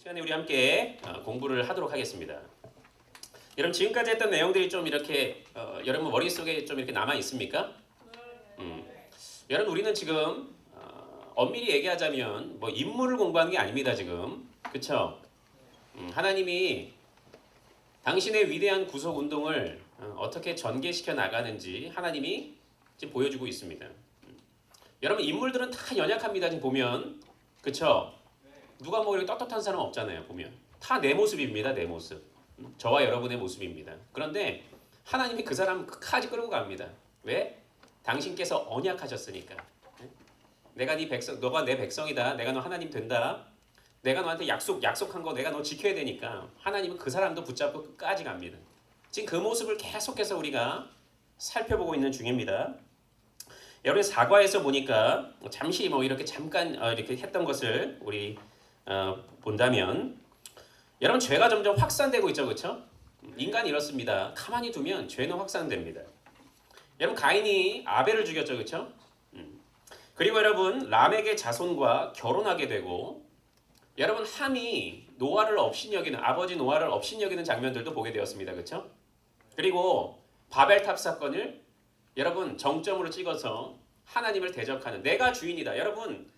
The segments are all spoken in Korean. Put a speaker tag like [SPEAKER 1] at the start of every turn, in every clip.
[SPEAKER 1] 시간에 우리 함께 공부를 하도록 하겠습니다. 여러분 지금까지 했던 내용들이 좀 이렇게 여러분 머릿속에 좀 이렇게 남아 있습니까? 여러분 우리는 지금 엄밀히 얘기하자면 뭐 인물을 공부하는 게 아닙니다. 지금 그렇죠? 하나님이 당신의 위대한 구속 운동을 어떻게 전개시켜 나가는지 하나님이 지금 보여주고 있습니다. 여러분 인물들은 다 연약합니다. 지금 보면 그렇죠? 누가 뭐 이렇게 떳떳한 사람 없잖아요. 보면 다 내 모습입니다. 내 모습. 저와 여러분의 모습입니다. 그런데 하나님이 그 사람 끝까지 끌고 갑니다. 왜? 당신께서 언약하셨으니까. 내가 네 백성, 너가 내 백성이다. 내가 너 하나님 된다. 내가 너한테 약속한 거 내가 너 지켜야 되니까 하나님은 그 사람도 붙잡고 끝까지 갑니다. 지금 그 모습을 계속해서 우리가 살펴보고 있는 중입니다. 여러분 사과에서 보니까 잠시 뭐 이렇게 잠깐 이렇게 했던 것을 우리 본다면 여러분 죄가 점점 확산되고 있죠, 그렇죠? 인간이 이렇습니다. 가만히 두면 죄는 확산됩니다. 여러분 가인이 아벨을 죽였죠, 그렇죠? 그리고 여러분 람에게 자손과 결혼하게 되고 여러분 함이 노아를 업신여기는 아버지 노아를 업신여기는 장면들도 보게 되었습니다, 그렇죠? 그리고 바벨탑 사건을 여러분 정점으로 찍어서 하나님을 대적하는 내가 주인이다. 여러분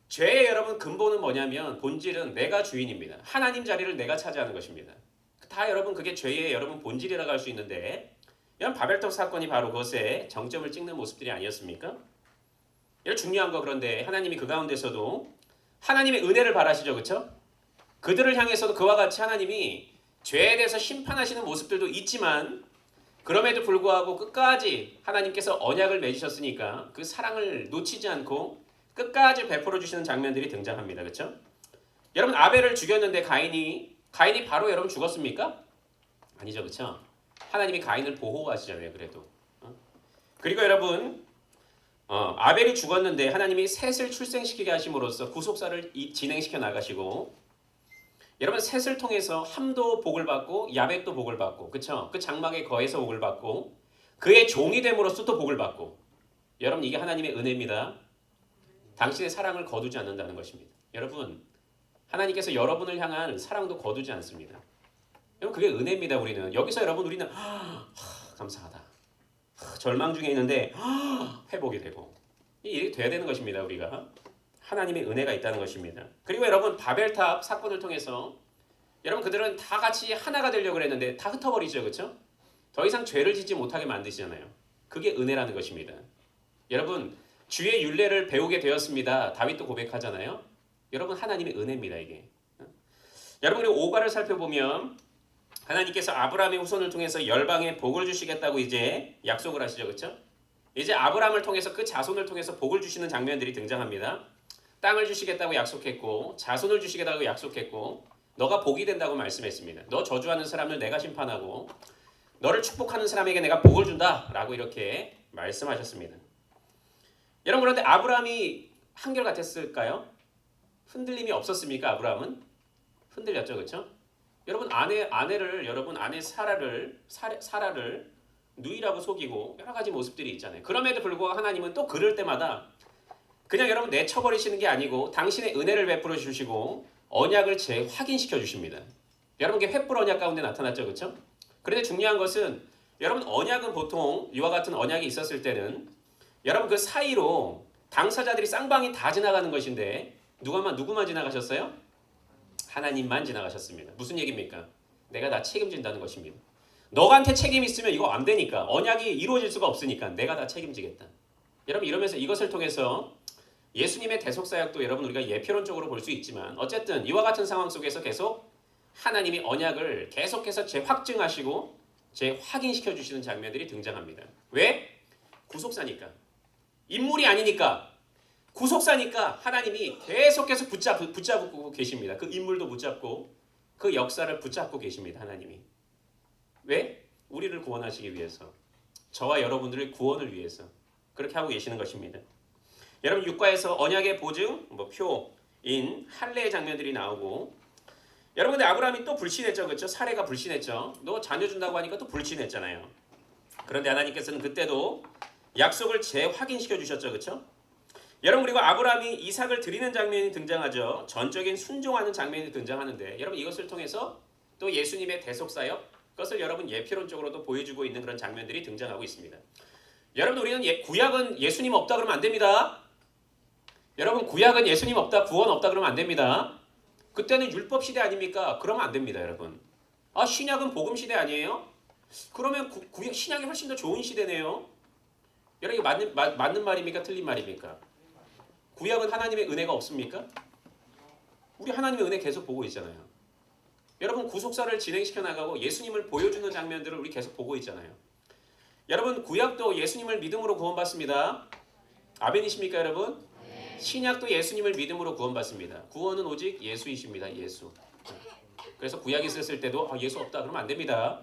[SPEAKER 1] 죄의 여러분 근본은 뭐냐면 본질은 내가 주인입니다. 하나님 자리를 내가 차지하는 것입니다. 다 여러분 그게 죄의 여러분 본질이라고 할 수 있는데 여러분 바벨탑 사건이 바로 그것에 정점을 찍는 모습들이 아니었습니까? 이런 중요한 거 그런데 하나님이 그 가운데서도 하나님의 은혜를 바라시죠, 그렇죠? 그들을 향해서도 그와 같이 하나님이 죄에 대해서 심판하시는 모습들도 있지만 그럼에도 불구하고 끝까지 하나님께서 언약을 맺으셨으니까 그 사랑을 놓치지 않고 끝까지 베풀어 주시는 장면들이 등장합니다. 그렇죠? 여러분 아벨을 죽였는데 가인이 바로 여러분 죽었습니까? 아니죠. 그렇죠? 하나님이 가인을 보호하시잖아요. 그래도. 그리고 여러분 아벨이 죽었는데 하나님이 셋을 출생시키게 하심으로써 구속사를 진행시켜 나가시고 여러분 셋을 통해서 함도 복을 받고 야벳도 복을 받고 그렇죠? 그 장막에 거해서 복을 받고 그의 종이 됨으로써 또 복을 받고 여러분 이게 하나님의 은혜입니다. 당신의 사랑을 거두지 않는다는 것입니다. 여러분 하나님께서 여러분을 향한 사랑도 거두지 않습니다. 여러분 그게 은혜입니다. 우리는 여기서 여러분 우리는 감사하다. 절망 중에 있는데 회복이 되고 이렇게 돼야 되는 것입니다. 우리가 하나님의 은혜가 있다는 것입니다. 그리고 여러분 바벨탑 사건을 통해서 여러분 그들은 다 같이 하나가 되려고 했는데 다 흩어버리죠. 그렇죠? 더 이상 죄를 짓지 못하게 만드시잖아요. 그게 은혜라는 것입니다. 여러분 주의 율례를 배우게 되었습니다. 다윗도 고백하잖아요. 여러분 하나님의 은혜입니다. 이게. 여러분 우리 5과를 살펴보면 하나님께서 아브라함의 후손을 통해서 열방에 복을 주시겠다고 이제 약속을 하시죠. 그렇죠? 이제 아브라함을 통해서 그 자손을 통해서 복을 주시는 장면들이 등장합니다. 땅을 주시겠다고 약속했고 자손을 주시겠다고 약속했고 너가 복이 된다고 말씀했습니다. 너 저주하는 사람을 내가 심판하고 너를 축복하는 사람에게 내가 복을 준다라고 이렇게 말씀하셨습니다. 여러분 그런데 아브라함이 한결같았을까요? 흔들림이 없었습니까? 아브라함은 흔들렸죠, 그렇죠? 여러분 아내를 여러분 아내 사라를 누이라고 속이고 여러 가지 모습들이 있잖아요. 그럼에도 불구하고 하나님은 또 그럴 때마다 그냥 여러분 내쳐버리시는 게 아니고 당신의 은혜를 베풀어 주시고 언약을 재확인시켜 주십니다. 여러분 이게 횃불 언약 가운데 나타났죠, 그렇죠? 그런데 중요한 것은 여러분 언약은 보통 이와 같은 언약이 있었을 때는 여러분 그 사이로 당사자들이 쌍방이 다 지나가는 것인데 누구만 지나가셨어요? 하나님만 지나가셨습니다. 무슨 얘기입니까? 내가 다 책임진다는 것입니다. 너한테 책임 있으면 이거 안 되니까 언약이 이루어질 수가 없으니까 내가 다 책임지겠다. 여러분 이러면서 이것을 통해서 예수님의 대속사역도 여러분 우리가 예표론적으로 볼 수 있지만 어쨌든 이와 같은 상황 속에서 계속 하나님이 언약을 계속해서 재확증하시고 재확인시켜 주시는 장면들이 등장합니다. 왜? 구속사니까. 인물이 아니니까. 구속사니까 하나님이 계속해서 붙잡고 계십니다. 그 인물도 붙잡고 그 역사를 붙잡고 계십니다. 하나님이. 왜? 우리를 구원하시기 위해서. 저와 여러분들의 구원을 위해서. 그렇게 하고 계시는 것입니다. 여러분 6과에서 언약의 보증, 표인 할례의 장면들이 나오고 여러분 근데 아브라함이 또 불신했죠. 그렇죠? 사례가 불신했죠. 너 자녀 준다고 하니까 또 불신했잖아요. 그런데 하나님께서는 그때도 약속을 재확인시켜 주셨죠. 그렇죠? 여러분 그리고 아브라함이 이삭을 드리는 장면이 등장하죠. 전적인 순종하는 장면이 등장하는데 여러분 이것을 통해서 또 예수님의 대속사역 그것을 여러분 예표론적으로도 보여주고 있는 그런 장면들이 등장하고 있습니다. 여러분 우리는 구약은 예수님 없다 그러면 안 됩니다. 여러분 구약은 예수님 없다 구원 없다 그러면 안 됩니다. 그때는 율법 시대 아닙니까? 그러면 안 됩니다 여러분. 신약은 복음 시대 아니에요? 그러면 신약이 훨씬 더 좋은 시대네요. 여러분 이거 맞는 말입니까? 틀린 말입니까? 구약은 하나님의 은혜가 없습니까? 우리 하나님의 은혜 계속 보고 있잖아요. 여러분 구속사를 진행시켜 나가고 예수님을 보여주는 장면들을 우리 계속 보고 있잖아요. 여러분 구약도 예수님을 믿음으로 구원받습니다. 아멘이십니까 여러분? 신약도 예수님을 믿음으로 구원받습니다. 구원은 오직 예수이십니다. 예수. 그래서 구약이 있었을 때도 예수 없다 그러면 안 됩니다.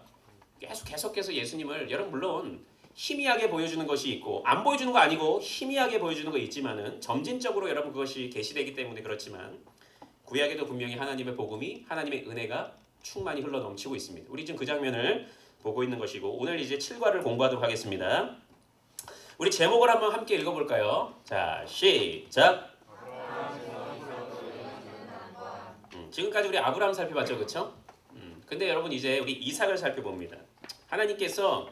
[SPEAKER 1] 계속해서 예수님을 여러분 물론 희미하게 보여주는 것이 있고 안 보여주는 거 아니고 희미하게 보여주는 거 있지만은 점진적으로 여러분 그것이 계시되기 때문에 그렇지만 구약에도 분명히 하나님의 복음이 하나님의 은혜가 충만히 흘러 넘치고 있습니다. 우리 지금 그 장면을 보고 있는 것이고 오늘 이제 7과를 공부하도록 하겠습니다. 우리 제목을 한번 함께 읽어볼까요? 자 시작. 지금까지 우리 아브라함 살펴봤죠, 그렇죠? 근데 여러분 이제 우리 이삭을 살펴봅니다. 하나님께서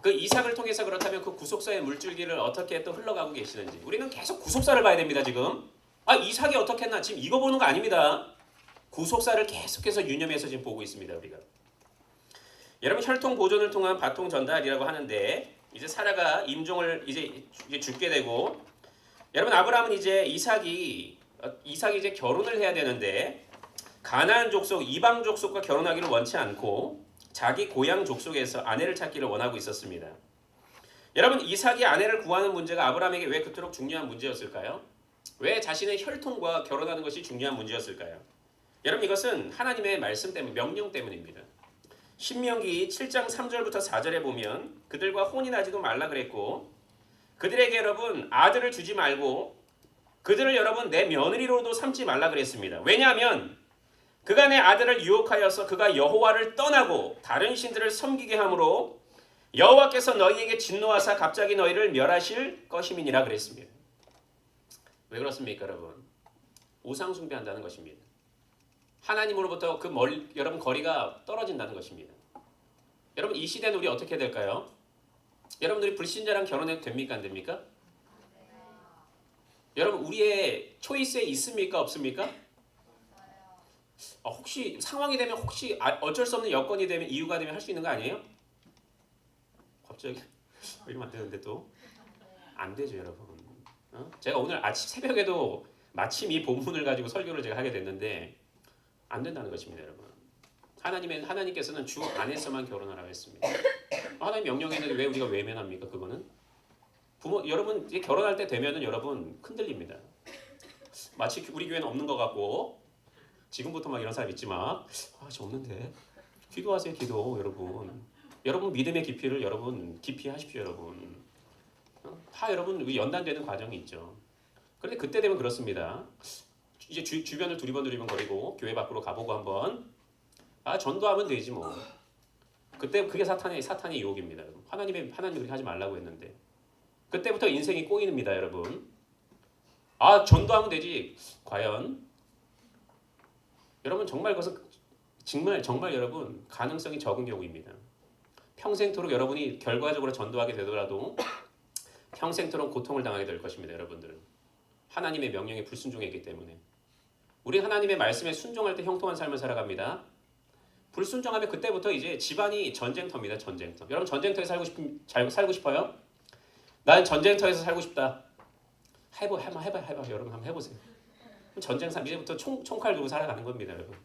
[SPEAKER 1] 그 이삭을 통해서 그렇다면 그 구속사의 물줄기를 어떻게 또 흘러가고 계시는지 우리는 계속 구속사를 봐야 됩니다. 지금 이삭이 어떻게 했나 지금 이거 보는 거 아닙니다. 구속사를 계속해서 유념해서 지금 보고 있습니다. 우리가 여러분 혈통 보존을 통한 바통 전달이라고 하는데 이제 사라가 임종을 이제 죽게 되고 여러분 아브라함은 이제 이삭이 이제 결혼을 해야 되는데 가나안 족속 이방 족속과 결혼하기를 원치 않고 자기 고향 족속에서 아내를 찾기를 원하고 있었습니다. 여러분 이삭이 아내를 구하는 문제가 아브라함에게 왜 그토록 중요한 문제였을까요? 왜 자신의 혈통과 결혼하는 것이 중요한 문제였을까요? 여러분 이것은 하나님의 말씀 때문 명령 때문입니다. 신명기 7장 3절부터 4절에 보면 그들과 혼인하지도 말라 그랬고 그들에게 여러분 아들을 주지 말고 그들을 여러분 내 며느리로도 삼지 말라 그랬습니다. 왜냐하면 그가 내 아들을 유혹하여서 그가 여호와를 떠나고 다른 신들을 섬기게 하므로 여호와께서 너희에게 진노하사 갑자기 너희를 멸하실 것임이니라 그랬습니다. 왜 그렇습니까 여러분? 우상 숭배한다는 것입니다. 하나님으로부터 여러분 거리가 떨어진다는 것입니다. 여러분 이 시대는 우리 어떻게 될까요? 여러분들이 불신자랑 결혼해도 됩니까 안 됩니까? 여러분 우리의 초이스에 있습니까 없습니까? 혹시 상황이 되면 혹시 어쩔 수 없는 여건이 되면 이유가 되면 할 수 있는 거 아니에요? 갑자기 이러면 안 되는데 또 안 되죠 여러분. 제가 오늘 아침 새벽에도 마침 이 본문을 가지고 설교를 제가 하게 됐는데 안 된다는 것입니다 여러분. 하나님께서는 주 안에서만 결혼하라고 했습니다. 하나님 명령에는 왜 우리가 외면합니까? 그거는 여러분 결혼할 때 되면은 여러분 흔들립니다. 마치 우리 교회는 없는 것 같고 지금부터 막 이런 사람 있지 마. 저 없는데. 기도하세요 기도 여러분 믿음의 깊이를 여러분 깊이 하십시오 여러분. 다 여러분 연단되는 과정이 있죠. 그런데 그때 되면 그렇습니다. 이제 주변을 두리번 거리고 교회 밖으로 가보고 한번 전도하면 되지 뭐. 그때 그게 사탄의 유혹입니다. 하나님이 그렇게 하지 말라고 했는데 그때부터 인생이 꼬이는입니다 여러분. 전도하면 되지. 과연 여러분 정말 그것은 정말 여러분 가능성이 적은 경우입니다. 평생토록 여러분이 결과적으로 전도하게 되더라도 평생토록 고통을 당하게 될 것입니다. 여러분들은 하나님의 명령에 불순종했기 때문에 우리 하나님의 말씀에 순종할 때 형통한 삶을 살아갑니다. 불순종하면 그때부터 이제 집안이 전쟁터입니다. 전쟁터. 여러분 전쟁터에 살고 싶어요? 난 전쟁터에서 살고 싶다. 해봐. 여러분 한번 해보세요. 전쟁상 이제부터 총칼 들고 살아가는 겁니다, 여러분.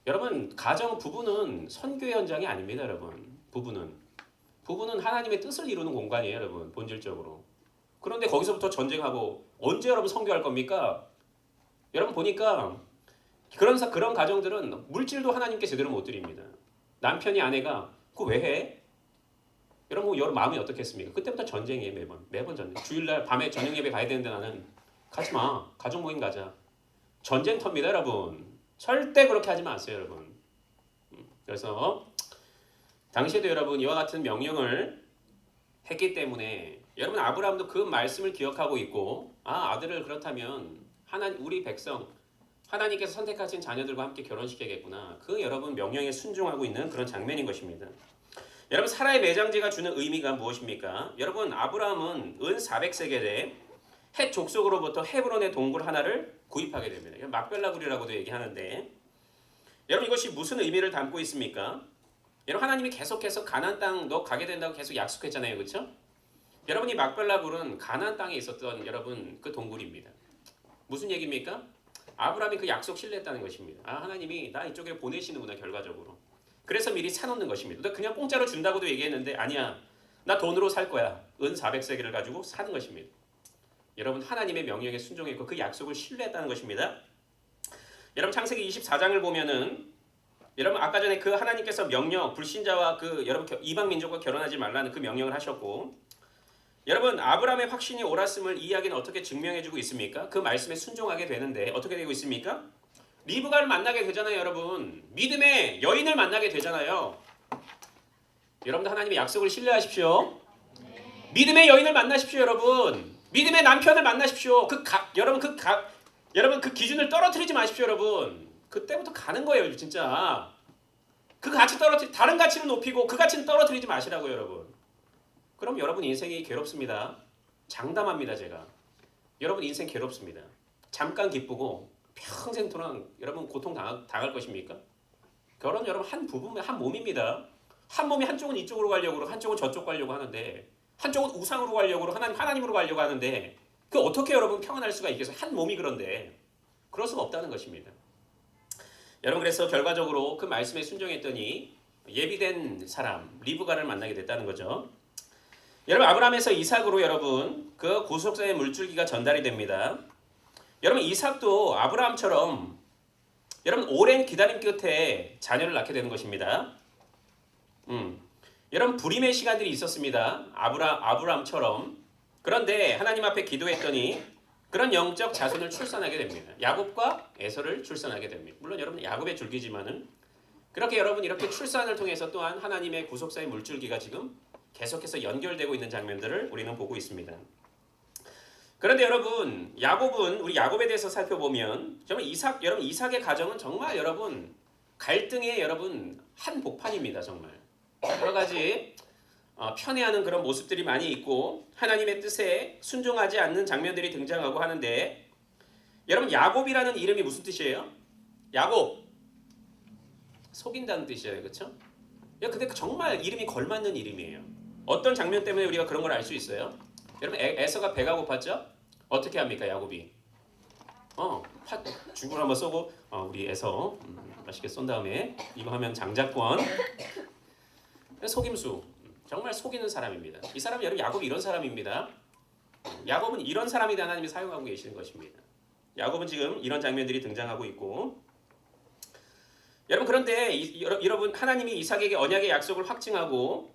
[SPEAKER 1] 여러분 가정 부부는 선교의 현장이 아닙니다, 여러분. 부부는 하나님의 뜻을 이루는 공간이에요, 여러분. 본질적으로. 그런데 거기서부터 전쟁하고 언제 여러분 선교할 겁니까? 여러분 보니까 그런 가정들은 물질도 하나님께 제대로 못 드립니다. 남편이 아내가 그거 왜 해? 여러분 마음이 어떻겠습니까? 그때부터 전쟁이에요, 매번 전쟁. 주일날 밤에 저녁 예배 가야 되는데 나는 가지 마. 가족 모임 가자. 전쟁터입니다, 여러분. 절대 그렇게 하지 마세요, 여러분. 그래서 당시에도 여러분 이와 같은 명령을 했기 때문에 여러분 아브라함도 그 말씀을 기억하고 있고 아들을 그렇다면 우리 백성 하나님께서 선택하신 자녀들과 함께 결혼시켜야겠구나. 그 여러분 명령에 순종하고 있는 그런 장면인 것입니다. 여러분 사라의 매장제가 주는 의미가 무엇입니까? 여러분 아브라함은 은 400세겔에 헷 족속으로부터 헤브론의 동굴 하나를 구입하게 됩니다. 막벨라굴이라고도 얘기하는데 여러분 이것이 무슨 의미를 담고 있습니까? 여러분 하나님이 계속해서 가나안 땅 너 가게 된다고 계속 약속했잖아요. 그렇죠? 여러분 이 막벨라굴은 가나안 땅에 있었던 여러분 그 동굴입니다. 무슨 얘기입니까? 아브라함이 그 약속 신뢰했다는 것입니다. 하나님이 나 이쪽에 보내시는구나 결과적으로. 그래서 미리 사놓는 것입니다. 너 그냥 공짜로 준다고도 얘기했는데 아니야. 나 돈으로 살 거야. 은 400세겔을 가지고 사는 것입니다. 여러분 하나님의 명령에 순종했고 그 약속을 신뢰했다는 것입니다. 여러분 창세기 24장을 보면은 여러분 아까 전에 그 하나님께서 명령 불신자와 그 여러분 이방 민족과 결혼하지 말라는 그 명령을 하셨고 여러분 아브라함의 확신이 옳았음을 이 이야기는 어떻게 증명해주고 있습니까? 그 말씀에 순종하게 되는데 어떻게 되고 있습니까? 리브가를 만나게 되잖아요. 여러분 믿음의 여인을 만나게 되잖아요. 여러분도 하나님의 약속을 신뢰하십시오. 믿음의 여인을 만나십시오. 여러분 믿음의 남편을 만나십시오. 여러분 그 기준을 떨어뜨리지 마십시오. 여러분 그때부터 가는 거예요. 진짜 그 가치 다른 가치를 높이고 그 가치는 떨어뜨리지 마시라고요. 여러분 그럼 여러분 인생이 괴롭습니다. 장담합니다. 제가 여러분 인생 괴롭습니다. 잠깐 기쁘고 평생 동안 여러분 고통 당할 것입니까? 결혼 여러분 한 몸입니다. 한 몸이 한쪽은 이쪽으로 가려고 그러고 한쪽은 저쪽 가려고 하는데 한쪽은 우상으로 가려고 그러고 하나님으로 가려고 하는데 그 어떻게 여러분 평안할 수가 있겠어요? 한 몸이 그런데 그럴 수가 없다는 것입니다. 여러분 그래서 결과적으로 그 말씀에 순종했더니 예비된 사람 리브가를 만나게 됐다는 거죠. 여러분 아브라함에서 이삭으로 여러분 그 구속사의 물줄기가 전달이 됩니다. 여러분 이삭도 아브라함처럼 여러분 오랜 기다림 끝에 자녀를 낳게 되는 것입니다. 여러분 불임의 시간들이 있었습니다. 아브라함처럼. 그런데 하나님 앞에 기도했더니 그런 영적 자손을 출산하게 됩니다. 야곱과 에서를 출산하게 됩니다. 물론 여러분 야곱의 줄기지만은 그렇게 여러분 이렇게 출산을 통해서 또한 하나님의 구속사의 물줄기가 지금 계속해서 연결되고 있는 장면들을 우리는 보고 있습니다. 그런데 여러분 우리 야곱에 대해서 살펴보면 정말 이삭의 가정은 정말 여러분 갈등의 여러분 한복판입니다. 정말 여러 가지 편애하는 그런 모습들이 많이 있고 하나님의 뜻에 순종하지 않는 장면들이 등장하고 하는데 여러분 야곱이라는 이름이 무슨 뜻이에요? 야곱 속인다는 뜻이에요. 그렇죠? 근데 정말 이름이 걸맞는 이름이에요. 어떤 장면 때문에 우리가 그런 걸 알 수 있어요? 여러분 에서가 배가 고팠죠? 어떻게 합니까 야곱이? 죽을 한번 쏘고 우리 에서 맛있게 쏜 다음에 이거 하면 장자권 속임수 정말 속이는 사람입니다. 이 사람은 여러분 야곱이 이런 사람입니다. 야곱은 이런 사람이다 하나님이 사용하고 계시는 것입니다. 야곱은 지금 이런 장면들이 등장하고 있고 여러분 그런데 여러분 하나님이 이삭에게 언약의 약속을 확증하고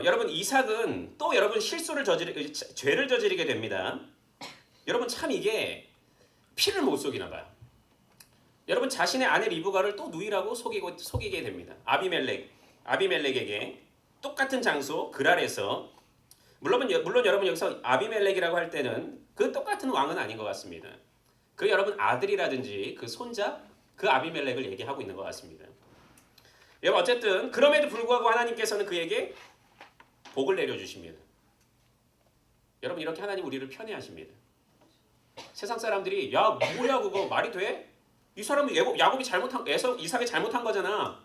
[SPEAKER 1] 여러분 이삭은 또 여러분 죄를 저지르게 됩니다. 여러분 참 이게 피를 못 속이나 봐요. 여러분 자신의 아내 리브가를 또 누이라고 속이게 됩니다. 아비멜렉에게 똑같은 장소 그랄에서 물론 여러분 여기서 아비멜렉이라고 할 때는 그 똑같은 왕은 아닌 것 같습니다. 그 여러분 아들이라든지 그 손자 그 아비멜렉을 얘기하고 있는 것 같습니다. 여러분 어쨌든 그럼에도 불구하고 하나님께서는 그에게 복을 내려주십니다. 여러분 이렇게 하나님 우리를 편애하십니다. 세상 사람들이 야 뭐야 그거 말이 돼? 이 사람은 야곱이 이삭이 잘못한 거잖아.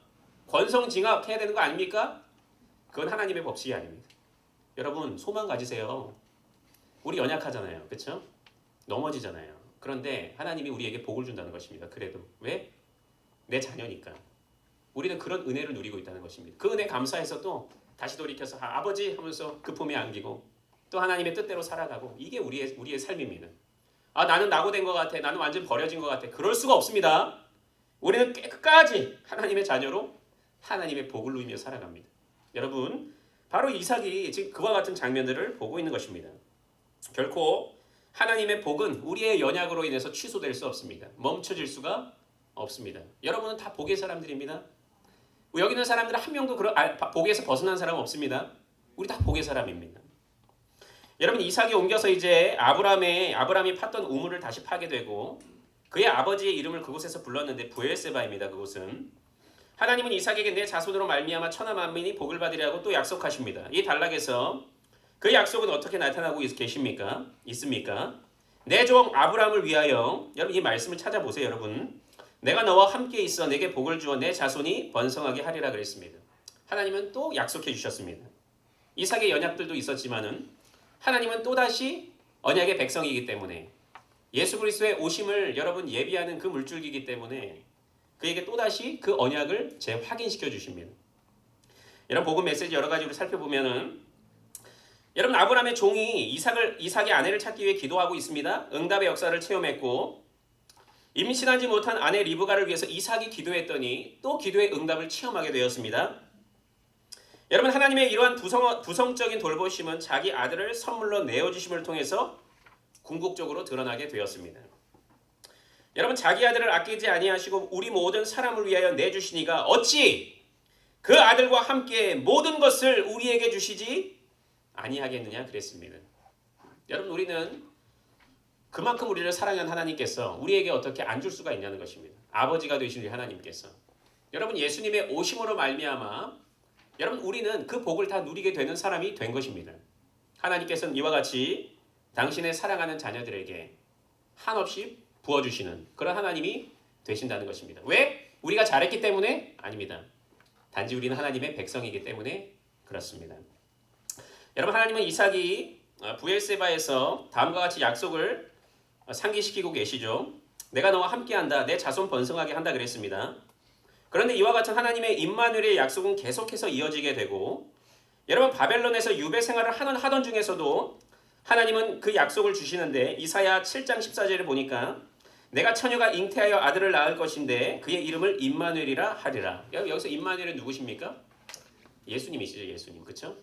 [SPEAKER 1] 권성징악해야 되는 거 아닙니까? 그건 하나님의 법칙이 아닙니다. 여러분 소망 가지세요. 우리 연약하잖아요. 그렇죠? 넘어지잖아요. 그런데 하나님이 우리에게 복을 준다는 것입니다. 그래도 왜? 내 자녀니까. 우리는 그런 은혜를 누리고 있다는 것입니다. 그 은혜 감사해서 또 다시 돌이켜서 아버지 하면서 그 품에 안기고 또 하나님의 뜻대로 살아가고 이게 우리의 삶입니다. 나는 낙오된 것 같아. 나는 완전 버려진 것 같아. 그럴 수가 없습니다. 우리는 끝까지 하나님의 자녀로 하나님의 복을 누리며 살아갑니다. 여러분 바로 이삭이 지금 그와 같은 장면들을 보고 있는 것입니다. 결코 하나님의 복은 우리의 연약으로 인해서 취소될 수 없습니다. 멈춰질 수가 없습니다. 여러분은 다 복의 사람들입니다. 여기 있는 사람들은 한 명도 복에서 벗어난 사람 없습니다. 우리 다 복의 사람입니다. 여러분 이삭이 옮겨서 이제 아브람이 팠던 우물을 다시 파게 되고 그의 아버지의 이름을 그곳에서 불렀는데 브엘세바입니다. 그곳은 하나님은 이삭에게 내 자손으로 말미암아 천하 만민이 복을 받으리라고 또 약속하십니다. 이 단락에서 그 약속은 어떻게 나타나고 있습니까? 내 종 아브람을 위하여 여러분 이 말씀을 찾아보세요. 여러분 내가 너와 함께 있어 내게 복을 주어 내 자손이 번성하게 하리라 그랬습니다. 하나님은 또 약속해 주셨습니다. 이삭의 연약들도 있었지만은 하나님은 또다시 언약의 백성이기 때문에 예수 그리스도의 오심을 여러분 예비하는 그 물줄기이기 때문에 그에게 또다시 그 언약을 재확인시켜 주십니다. 여러분 복음 메시지 여러 가지로 살펴보면은 여러분 아브라함의 종이 이삭의 아내를 찾기 위해 기도하고 있습니다. 응답의 역사를 체험했고 임신하지 못한 아내 리브가를 위해서 이삭이 기도했더니 또 기도의 응답을 체험하게 되었습니다. 여러분 하나님의 이러한 부성적인 돌보심은 자기 아들을 선물로 내어주심을 통해서 궁극적으로 드러나게 되었습니다. 여러분 자기 아들을 아끼지 아니하시고 우리 모든 사람을 위하여 내주시니가 어찌 그 아들과 함께 모든 것을 우리에게 주시지 아니하겠느냐 그랬습니다. 여러분 우리는 그만큼 우리를 사랑한 하나님께서 우리에게 어떻게 안 줄 수가 있냐는 것입니다. 아버지가 되신 우리 하나님께서 여러분 예수님의 오심으로 말미암아 여러분 우리는 그 복을 다 누리게 되는 사람이 된 것입니다. 하나님께서는 이와 같이 당신의 사랑하는 자녀들에게 한없이 부어주시는 그런 하나님이 되신다는 것입니다. 왜? 우리가 잘했기 때문에? 아닙니다. 단지 우리는 하나님의 백성이기 때문에 그렇습니다. 여러분 하나님은 이삭이 브엘세바에서 다음과 같이 약속을 상기시키고 계시죠. 내가 너와 함께한다. 내 자손 번성하게 한다 그랬습니다. 그런데 이와 같은 하나님의 임마누엘의 약속은 계속해서 이어지게 되고 여러분 바벨론에서 유배 생활을 하던 중에서도 하나님은 그 약속을 주시는데 이사야 7장 14절을 보니까 내가 처녀가 잉태하여 아들을 낳을 것인데 그의 이름을 임마누엘이라 하리라. 여기서 임마누엘은 누구십니까? 예수님이시죠. 예수님. 그렇죠?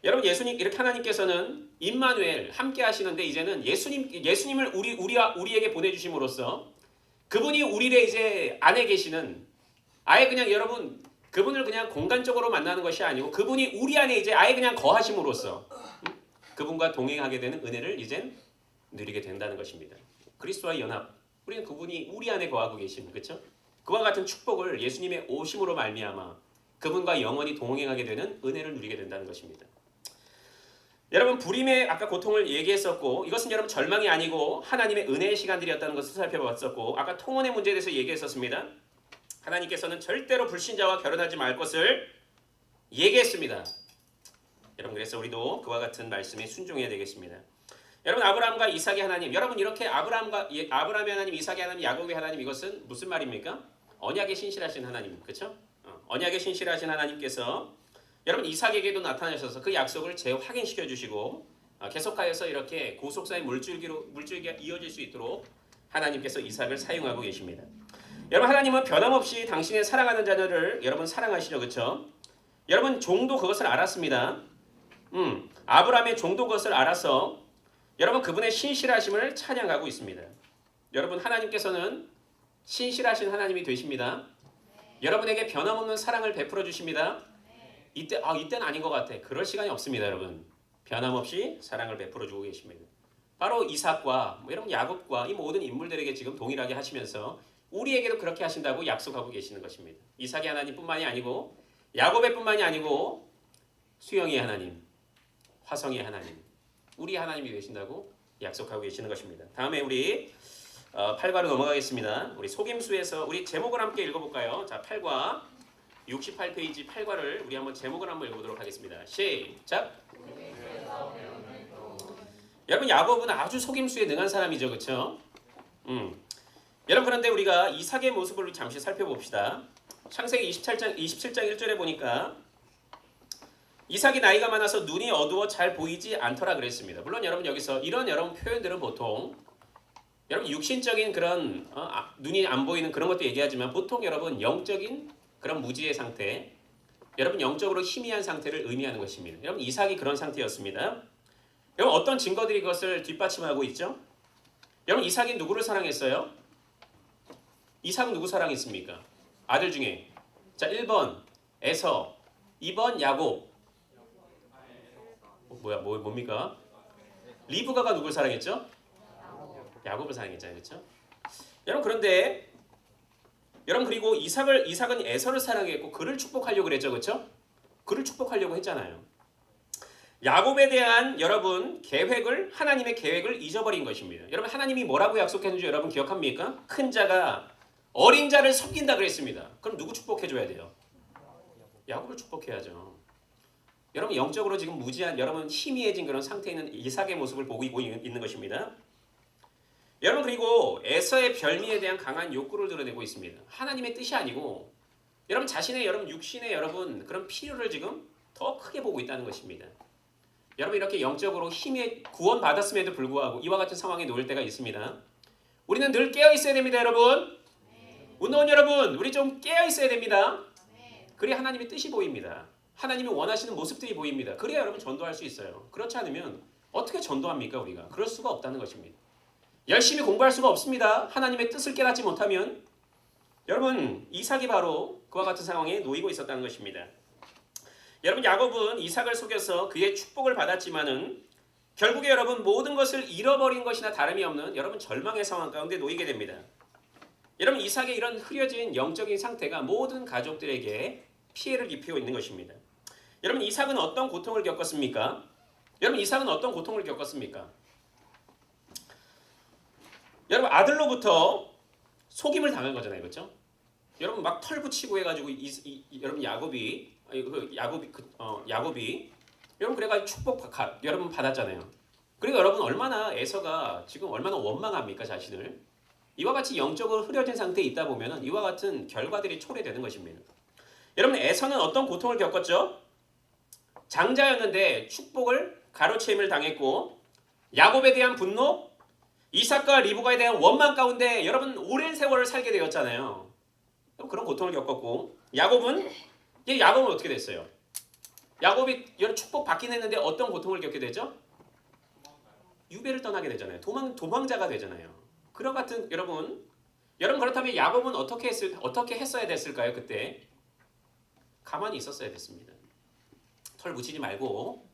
[SPEAKER 1] 여러분 예수님 이렇게 하나님께서는 임마누엘 함께 하시는데 이제는 예수님을 우리에게 보내주심으로써 그분이 우리의 이제 안에 계시는 아예 그냥 여러분 그분을 그냥 공간적으로 만나는 것이 아니고 그분이 우리 안에 이제 아예 그냥 거하심으로써 그분과 동행하게 되는 은혜를 이젠 누리게 된다는 것입니다. 그리스도와의 연합 우리는 그분이 우리 안에 거하고 계신 그렇죠? 그와 같은 축복을 예수님의 오심으로 말미암아 그분과 영원히 동행하게 되는 은혜를 누리게 된다는 것입니다. 여러분 불임의 아까 고통을 얘기했었고 이것은 여러분 절망이 아니고 하나님의 은혜의 시간들이었다는 것을 살펴봤었고 아까 통혼의 문제에 대해서 얘기했었습니다. 하나님께서는 절대로 불신자와 결혼하지 말 것을 얘기했습니다. 여러분 그래서 우리도 그와 같은 말씀에 순종해야 되겠습니다. 여러분 아브라함과 이삭의 하나님 여러분 이렇게 아브라함의 하나님 이삭의 하나님 야곱의 하나님 이것은 무슨 말입니까? 언약에 신실하신 하나님 그렇죠? 언약에 신실하신 하나님께서 여러분 이삭에게도 나타나셔서 그 약속을 재확인시켜 주시고 계속하여서 이렇게 고속사의 물줄기가 이어질 수 있도록 하나님께서 이삭을 사용하고 계십니다. 여러분 하나님은 변함없이 당신의 사랑하는 자녀를 여러분 사랑하시죠. 그렇죠? 여러분 종도 그것을 알았습니다. 아브라함의 종도 그것을 알아서 여러분 그분의 신실하심을 찬양하고 있습니다. 여러분 하나님께서는 신실하신 하나님이 되십니다. 여러분에게 변함없는 사랑을 베풀어 주십니다. 이때는 아닌 것 같아. 그럴 시간이 없습니다. 여러분 변함없이 사랑을 베풀어 주고 계십니다. 바로 이삭과 여러분 야곱과 이 모든 인물들에게 지금 동일하게 하시면서 우리에게도 그렇게 하신다고 약속하고 계시는 것입니다. 이삭의 하나님뿐만이 아니고 야곱의 뿐만이 아니고 수영의 하나님, 화성의 하나님, 우리 하나님이 되신다고 약속하고 계시는 것입니다. 다음에 우리 8과로 넘어가겠습니다. 우리 속임수에서 우리 제목을 함께 읽어볼까요? 자, 8과 68페이지 8과를 우리 한번 제목을 한번 읽어보도록 하겠습니다. 시작! 여러분 야곱은 아주 속임수에 능한 사람이죠. 그렇죠? 여러분 그런데 우리가 이삭의 모습을 잠시 살펴봅시다. 창세기 27장 1절에 보니까 이삭이 나이가 많아서 눈이 어두워 잘 보이지 않더라 그랬습니다. 물론 여러분 여기서 이런 여러분 표현들은 보통 여러분 육신적인 그런 눈이 안 보이는 그런 것도 얘기하지만 보통 여러분 영적인 그런 무지의 상태, 여러분 영적으로 희미한 상태를 의미하는 것입니다. 여러분 이삭이 그런 상태였습니다. 여러분 어떤 증거들이 그것을 뒷받침하고 있죠? 여러분 이삭이 누구를 사랑했어요? 이삭은 누구 사랑했습니까? 아들 중에 자 1번 에서, 2번 야곱. 뭡니까? 리브가가 누굴 사랑했죠? 야곱을 사랑했잖아요, 그렇죠? 여러분 그런데 여러분 그리고 이삭은 에서를 사랑했고 그를 축복하려고 그랬죠, 그렇죠? 그를 축복하려고 했잖아요. 야곱에 대한 여러분 계획을 하나님의 계획을 잊어버린 것입니다. 여러분 하나님이 뭐라고 약속했는지 여러분 기억합니까? 큰 자가 어린 자를 섬긴다 그랬습니다. 그럼 누구 축복해줘야 돼요? 야곱을 축복해야죠. 여러분 영적으로 지금 무지한 여러분 희미해진 그런 상태에 있는 이삭의 모습을 보고 있는 것입니다. 여러분 그리고 에서의 별미에 대한 강한 욕구를 드러내고 있습니다. 하나님의 뜻이 아니고 여러분 자신의 여러분 육신의 여러분 그런 필요를 지금 더 크게 보고 있다는 것입니다. 여러분 이렇게 영적으로 힘에 구원받았음에도 불구하고 이와 같은 상황에 놓일 때가 있습니다. 우리는 늘 깨어 있어야 됩니다, 여러분. 운동원 여러분, 우리 좀 깨어 있어야 됩니다. 그래야 하나님의 뜻이 보입니다. 하나님이 원하시는 모습들이 보입니다. 그래야 여러분 전도할 수 있어요. 그렇지 않으면 어떻게 전도합니까, 우리가? 그럴 수가 없다는 것입니다. 열심히 공부할 수가 없습니다. 하나님의 뜻을 깨닫지 못하면. 여러분 이삭이 바로 그와 같은 상황에 놓이고 있었다는 것입니다. 여러분 야곱은 이삭을 속여서 그의 축복을 받았지만은 결국에 여러분 모든 것을 잃어버린 것이나 다름이 없는 여러분 절망의 상황 가운데 놓이게 됩니다. 여러분 이삭의 이런 흐려진 영적인 상태가 모든 가족들에게 피해를 입히고 있는 것입니다. 여러분 이삭은 어떤 고통을 겪었습니까? 여러분 이삭은 어떤 고통을 겪었습니까? 여러분 아들로부터 속임을 당한 거잖아요, 그렇죠? 여러분 막 털 붙이고 해가지고 여러분 야곱이 여러분 그래가지고 축복 여러분 받았잖아요. 그리고 여러분 얼마나 에서가 지금 얼마나 원망합니까 자신을? 이와 같이 영적으로 흐려진 상태에 있다 보면은 이와 같은 결과들이 초래되는 것입니다. 여러분 에서는 어떤 고통을 겪었죠? 장자였는데 축복을 가로채임을 당했고 야곱에 대한 분노, 이삭과 리브가에 대한 원망 가운데 여러분 오랜 세월을 살게 되었잖아요. 그런 고통을 겪었고 야곱은 어떻게 됐어요? 야곱이 여러 축복 받긴 했는데 어떤 고통을 겪게 되죠? 유배를 떠나게 되잖아요. 도망자가 되잖아요. 그런 같은 여러분 그렇다면 야곱은 어떻게 했어야 됐을까요? 그때 가만히 있었어야 됐습니다. 털 묻히지 말고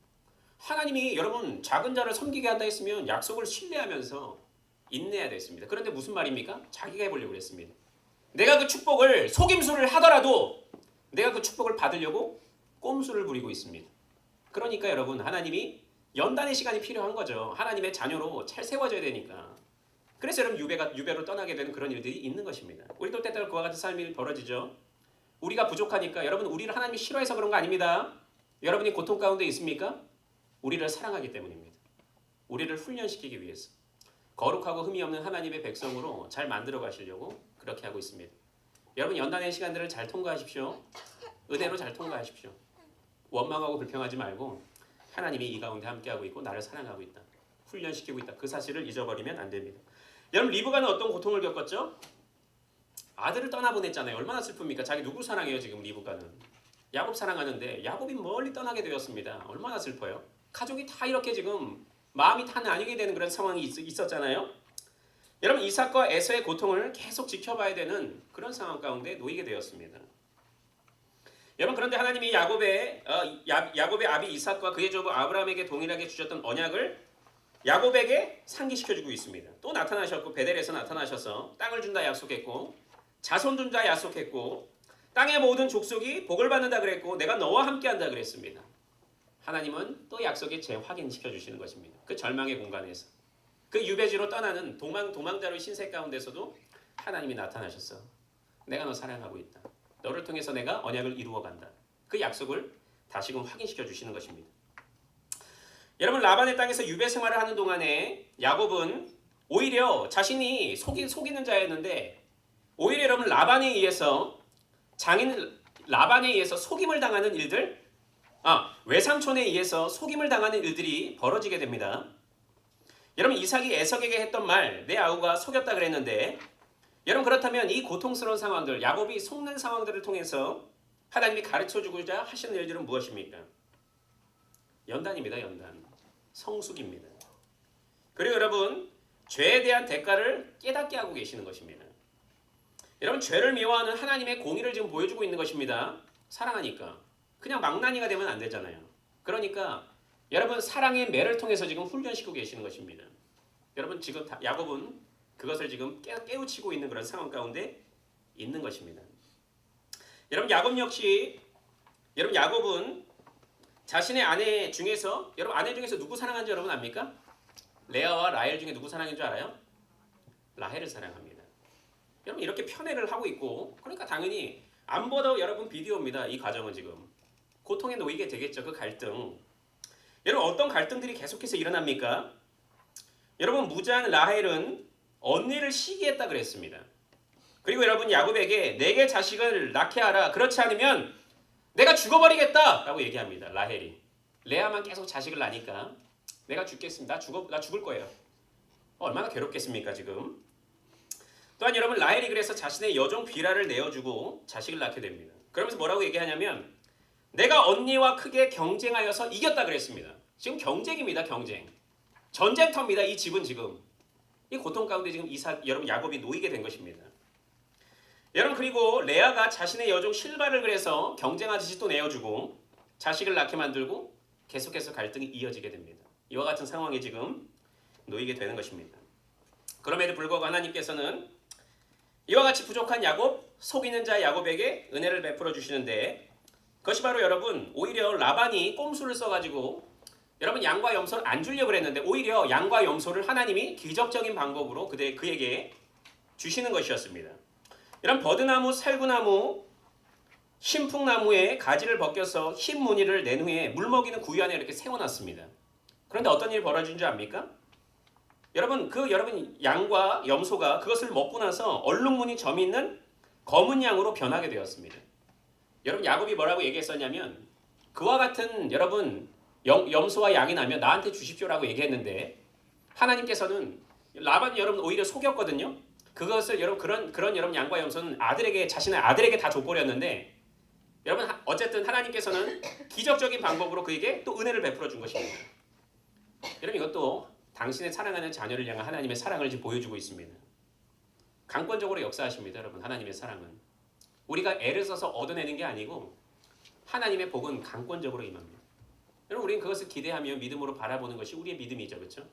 [SPEAKER 1] 하나님이 여러분 작은 자를 섬기게 한다 했으면 약속을 신뢰하면서 인내해야 됐습니다. 그런데 무슨 말입니까? 자기가 해보려고 했습니다. 내가 그 축복을 속임수를 하더라도 내가 그 축복을 받으려고 꼼수를 부리고 있습니다. 그러니까 여러분 하나님이 연단의 시간이 필요한 거죠. 하나님의 자녀로 잘 세워져야 되니까. 그래서 여러분 유배로 떠나게 되는 그런 일들이 있는 것입니다. 우리도 때때로 그와 같은 삶이 벌어지죠. 우리가 부족하니까 여러분 우리를 하나님이 싫어해서 그런 거 아닙니다. 여러분이 고통 가운데 있습니까? 우리를 사랑하기 때문입니다. 우리를 훈련시키기 위해서. 거룩하고 흠이 없는 하나님의 백성으로 잘 만들어 가시려고 그렇게 하고 있습니다. 여러분 연단의 시간들을 잘 통과하십시오. 은혜로 잘 통과하십시오. 원망하고 불평하지 말고 하나님이 이 가운데 함께하고 있고 나를 사랑하고 있다. 훈련시키고 있다. 그 사실을 잊어버리면 안 됩니다. 여러분 리브가는 어떤 고통을 겪었죠? 아들을 떠나보냈잖아요. 얼마나 슬픕니까? 자기 누구 사랑해요 지금 리브가는? 야곱 사랑하는데 야곱이 멀리 떠나게 되었습니다. 얼마나 슬퍼요? 가족이 다 이렇게 지금 마음이 다 나뉘게 되는 그런 상황이 있었잖아요. 여러분 이삭과 에서의 고통을 계속 지켜봐야 되는 그런 상황 가운데 놓이게 되었습니다. 여러분 그런데 하나님이 야곱의 아비 이삭과 그의 조부 아브라함에게 동일하게 주셨던 언약을 야곱에게 상기시켜주고 있습니다. 또 나타나셨고 베델에서 나타나셔서 땅을 준다 약속했고 자손 준다 약속했고 땅의 모든 족속이 복을 받는다 그랬고 내가 너와 함께한다 그랬습니다. 하나님은 또 약속에 재확인시켜 주시는 것입니다. 그 절망의 공간에서 그 유배지로 떠나는 도망자로의 신세 가운데서도 하나님이 나타나셨어. 내가 너 사랑하고 있다. 너를 통해서 내가 언약을 이루어 간다. 그 약속을 다시금 확인시켜 주시는 것입니다. 여러분 라반의 땅에서 유배 생활을 하는 동안에 야곱은 오히려 자신이 속이는 자였는데 오히려 여러분 라반에 의해서 속임을 당하는 일들 외삼촌에 의해서 속임을 당하는 일들이 벌어지게 됩니다. 여러분 이삭이 에석에게 했던 말 내 아우가 속였다 그랬는데 여러분 그렇다면 이 고통스러운 상황들 야곱이 속는 상황들을 통해서 하나님이 가르쳐주고자 하시는 일들은 무엇입니까? 연단입니다. 연단. 성숙입니다. 그리고 여러분 죄에 대한 대가를 깨닫게 하고 계시는 것입니다. 여러분 죄를 미워하는 하나님의 공의를 지금 보여주고 있는 것입니다. 사랑하니까. 그냥 망나니가 되면 안 되잖아요. 그러니까 여러분 사랑의 매를 통해서 지금 훈련시키고 계시는 것입니다. 여러분 지금 야곱은 그것을 지금 깨우치고 있는 그런 상황 가운데 있는 것입니다. 여러분 야곱은 자신의 아내 중에서 여러분 아내 중에서 누구 사랑하는지 여러분 압니까? 레아와 라헬 중에 누구 사랑인 줄 알아요? 라헬을 사랑합니다. 여러분 이렇게 편애를 하고 있고 그러니까 당연히 안 보도 여러분 비디오입니다. 이 과정은 지금 고통에 놓이게 되겠죠. 그 갈등. 여러분 어떤 갈등들이 계속해서 일어납니까? 여러분 무자한 라헬은 언니를 시기했다 그랬습니다. 그리고 여러분 야곱에게 내게 자식을 낳게 하라. 그렇지 않으면 내가 죽어버리겠다 라고 얘기합니다. 라헬이. 레아만 계속 자식을 낳으니까 내가 죽겠습니다. 나 죽을 거예요. 얼마나 괴롭겠습니까 지금. 또한 여러분 라헬이 그래서 자신의 여종 비라를 내어주고 자식을 낳게 됩니다. 그러면서 뭐라고 얘기하냐면 내가 언니와 크게 경쟁하여서 이겼다 그랬습니다. 지금 경쟁입니다. 경쟁. 전쟁터입니다. 이 집은 지금. 이 고통 가운데 지금 여러분 야곱이 놓이게 된 것입니다. 여러분 그리고 레아가 자신의 여종 실바를 그래서 경쟁하듯이 또 내어주고 자식을 낳게 만들고 계속해서 갈등이 이어지게 됩니다. 이와 같은 상황에 지금 놓이게 되는 것입니다. 그럼에도 불구하고 하나님께서는 이와 같이 부족한 야곱, 속이는 자 야곱에게 은혜를 베풀어 주시는데 그것이 바로 여러분 오히려 라반이 꼼수를 써가지고 여러분 양과 염소를 안 주려고 그랬는데 오히려 양과 염소를 하나님이 기적적인 방법으로 그에게 주시는 것이었습니다. 이런 버드나무, 살구나무, 신풍나무에 가지를 벗겨서 흰 무늬를 낸 후에 물먹이는 구유 안에 이렇게 세워놨습니다. 그런데 어떤 일이 벌어진 줄 압니까? 여러분 양과 염소가 그것을 먹고 나서 얼룩무늬 점이 있는 검은 양으로 변하게 되었습니다. 여러분 야곱이 뭐라고 얘기했었냐면 그와 같은 여러분 염소와 양이 나면 나한테 주십시오라고 얘기했는데 하나님께서는 라반이 여러분 오히려 속였거든요. 그것을 여러분 그런 여러분 양과 염소는 자신의 아들에게 다 줘버렸는데 여러분 어쨌든 하나님께서는 기적적인 방법으로 그에게 또 은혜를 베풀어 준 것입니다. 여러분 이것도 당신의 사랑하는 자녀를 향한 하나님의 사랑을 지금 보여주고 있습니다. 강권적으로 역사하십니다. 여러분 하나님의 사랑은 우리가 애를 써서 얻어내는 게 아니고 하나님의 복은 강권적으로 임합니다. 여러분 우리는 그것을 기대하며 믿음으로 바라보는 것이 우리의 믿음이죠. 그렇죠?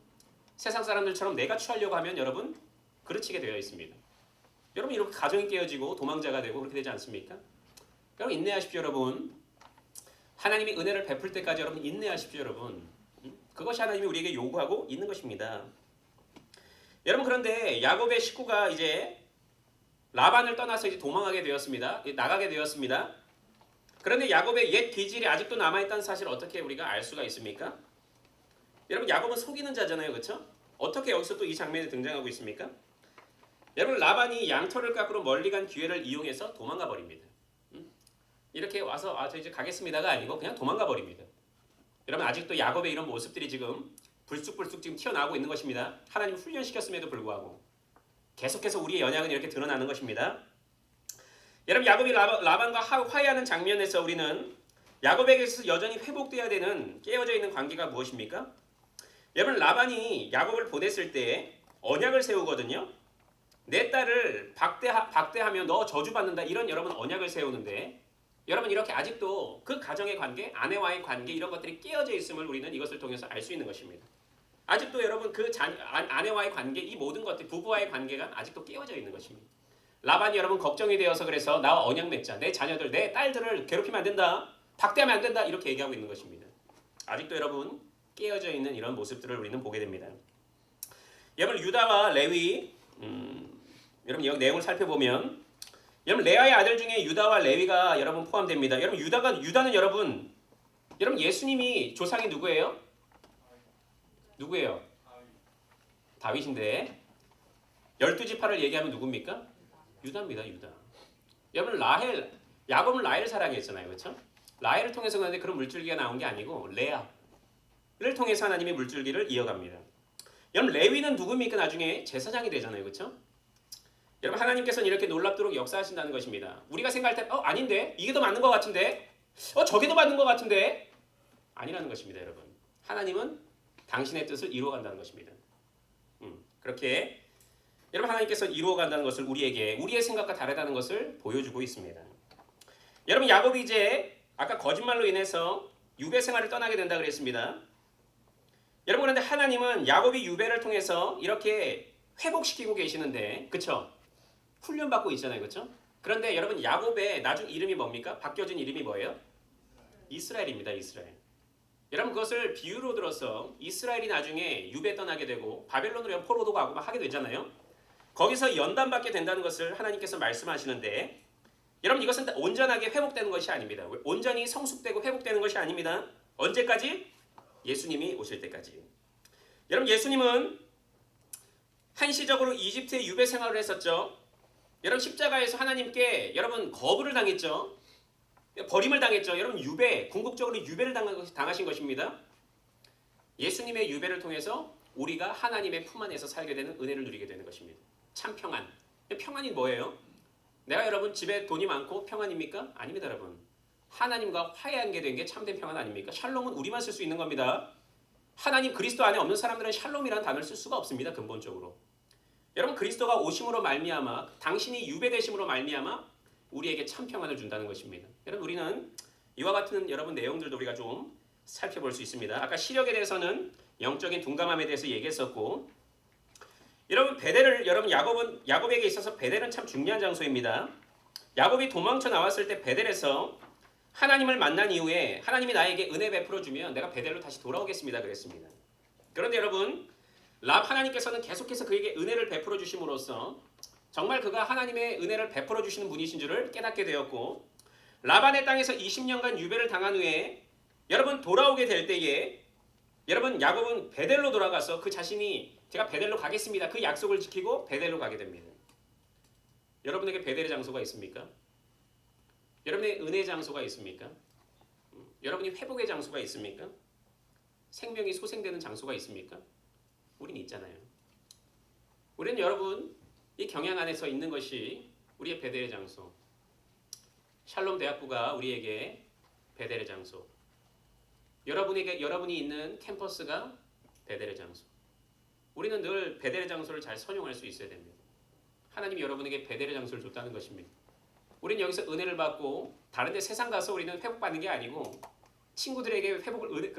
[SPEAKER 1] 세상 사람들처럼 내가 취하려고 하면 여러분 그르치게 되어 있습니다. 여러분 이렇게 가정이 깨어지고 도망자가 되고 그렇게 되지 않습니까? 여러분 인내하십시오. 여러분 하나님이 은혜를 베풀 때까지 여러분 인내하십시오. 여러분 그것이 하나님이 우리에게 요구하고 있는 것입니다. 여러분 그런데 야곱의 식구가 이제 라반을 떠나서 이제 도망하게 되었습니다. 나가게 되었습니다. 그런데 야곱의 옛 기질이 아직도 남아있다는 사실을 어떻게 우리가 알 수가 있습니까? 여러분 야곱은 속이는 자잖아요. 그렇죠? 어떻게 여기서 또 이 장면이 등장하고 있습니까? 여러분 라반이 양털을 깎으러 멀리 간 기회를 이용해서 도망가 버립니다. 이렇게 와서 저 이제 가겠습니다가 아니고 그냥 도망가 버립니다. 여러분 아직도 야곱의 이런 모습들이 지금 불쑥불쑥 지금 튀어나오고 있는 것입니다. 하나님 훈련시켰음에도 불구하고 계속해서 우리의 연약은 이렇게 드러나는 것입니다. 여러분 야곱이 라반과 화해하는 장면에서 우리는 야곱에게서 여전히 회복돼야 되는 깨어져 있는 관계가 무엇입니까? 여러분 라반이 야곱을 보냈을 때 언약을 세우거든요. 내 딸을 박대하면 너 저주받는다 이런 여러분 언약을 세우는데 여러분 이렇게 아직도 그 가정의 관계, 아내와의 관계 이런 것들이 깨어져 있음을 우리는 이것을 통해서 알 수 있는 것입니다. 아직도 여러분 그 아내와의 관계 이 모든 것들 부부와의 관계가 아직도 깨어져 있는 것입니다. 라반이 여러분 걱정이 되어서 그래서 나와 언약 맺자. 내 자녀들, 내 딸들을 괴롭히면 안 된다. 박대하면 안 된다. 이렇게 얘기하고 있는 것입니다. 아직도 여러분 깨어져 있는 이런 모습들을 우리는 보게 됩니다. 여러분 유다와 레위 여러분 이 내용을 살펴보면 여러분 레아의 아들 중에 유다와 레위가 여러분 포함됩니다. 여러분 유다는 여러분 예수님이 조상이 누구예요? 누구예요? 다윗인데 12지파를 얘기하면 누굽니까? 유다입니다. 유다. 여러분 야곱은 라헬을 사랑했잖아요. 그렇죠? 라헬을 통해서 그런데 그런 물줄기가 나온 게 아니고 레아를 통해서 하나님이 물줄기를 이어갑니다. 여러분 레위는 누굽니까? 나중에 제사장이 되잖아요. 그렇죠? 여러분 하나님께서는 이렇게 놀랍도록 역사하신다는 것입니다. 우리가 생각할 때 아닌데 이게 더 맞는 것 같은데 저게 더 맞는 것 같은데 아니라는 것입니다. 여러분 하나님은 당신의 뜻을 이루어간다는 것입니다. 그렇게 여러분 하나님께서 이루어간다는 것을 우리에게 우리의 생각과 다르다는 것을 보여주고 있습니다. 여러분 야곱이 이제 아까 거짓말로 인해서 유배 생활을 떠나게 된다 그랬습니다. 여러분 그런데 하나님은 야곱의 유배를 통해서 이렇게 회복시키고 계시는데 그쵸? 훈련받고 있잖아요. 그쵸? 그런데 여러분 야곱의 나중 이름이 뭡니까? 바뀌어진 이름이 뭐예요? 이스라엘입니다. 이스라엘. 여러분 그것을 비유로 들어서 이스라엘이 나중에 유배 떠나게 되고 바벨론으로 포로도 가고 막 하게 되잖아요. 거기서 연단받게 된다는 것을 하나님께서 말씀하시는데 여러분 이것은 온전하게 회복되는 것이 아닙니다. 온전히 성숙되고 회복되는 것이 아닙니다. 언제까지? 예수님이 오실 때까지. 여러분 예수님은 한시적으로 이집트의 유배 생활을 했었죠. 여러분 십자가에서 하나님께 여러분 거부를 당했죠. 버림을 당했죠. 여러분 유배, 궁극적으로 유배를 당하신 것입니다. 예수님의 유배를 통해서 우리가 하나님의 품 안에서 살게 되는 은혜를 누리게 되는 것입니다. 참 평안. 평안이 뭐예요? 내가 여러분 집에 돈이 많고 평안입니까? 아닙니다 여러분. 하나님과 화해하게 된 게 참된 평안 아닙니까? 샬롬은 우리만 쓸 수 있는 겁니다. 하나님 그리스도 안에 없는 사람들은 샬롬이라는 단어를 쓸 수가 없습니다. 근본적으로. 여러분 그리스도가 오심으로 말미암아 당신이 유배되심으로 말미암아 우리에게 참 평안을 준다는 것입니다. 여러분 우리는 이와 같은 여러분 내용들도 우리가 좀 살펴볼 수 있습니다. 아까 시력에 대해서는 영적인 둔감함에 대해서 얘기했었고 여러분 베델을 여러분 야곱에게 있어서 베델은 참 중요한 장소입니다. 야곱이 도망쳐 나왔을 때 베델에서 하나님을 만난 이후에 하나님이 나에게 은혜 베풀어 주면 내가 베델로 다시 돌아오겠습니다 그랬습니다. 그런데 여러분 하나님께서는 계속해서 그에게 은혜를 베풀어 주심으로써 정말 그가 하나님의 은혜를 베풀어 주시는 분이신 줄을 깨닫게 되었고 라반의 땅에서 20년간 유배를 당한 후에 여러분 돌아오게 될 때에 여러분 야곱은 베델로 돌아가서 그 자신이 제가 베델로 가겠습니다. 그 약속을 지키고 베델로 가게 됩니다. 여러분에게 베델의 장소가 있습니까? 여러분의 은혜의 장소가 있습니까? 여러분이 회복의 장소가 있습니까? 생명이 소생되는 장소가 있습니까? 우린 있잖아요. 우리는 여러분 이 경향 안에서 있는 것이 우리의 베델의 장소. 샬롬 대학부가 우리에게 베델의 장소. 여러분이 있는 캠퍼스가 베델의 장소. 우리는 늘 베델의 장소를 잘 선용할 수 있어야 됩니다. 하나님이 여러분에게 베델의 장소를 줬다는 것입니다. 우리는 여기서 은혜를 받고 다른 데 세상 가서 우리는 회복받는 게 아니고 친구들에게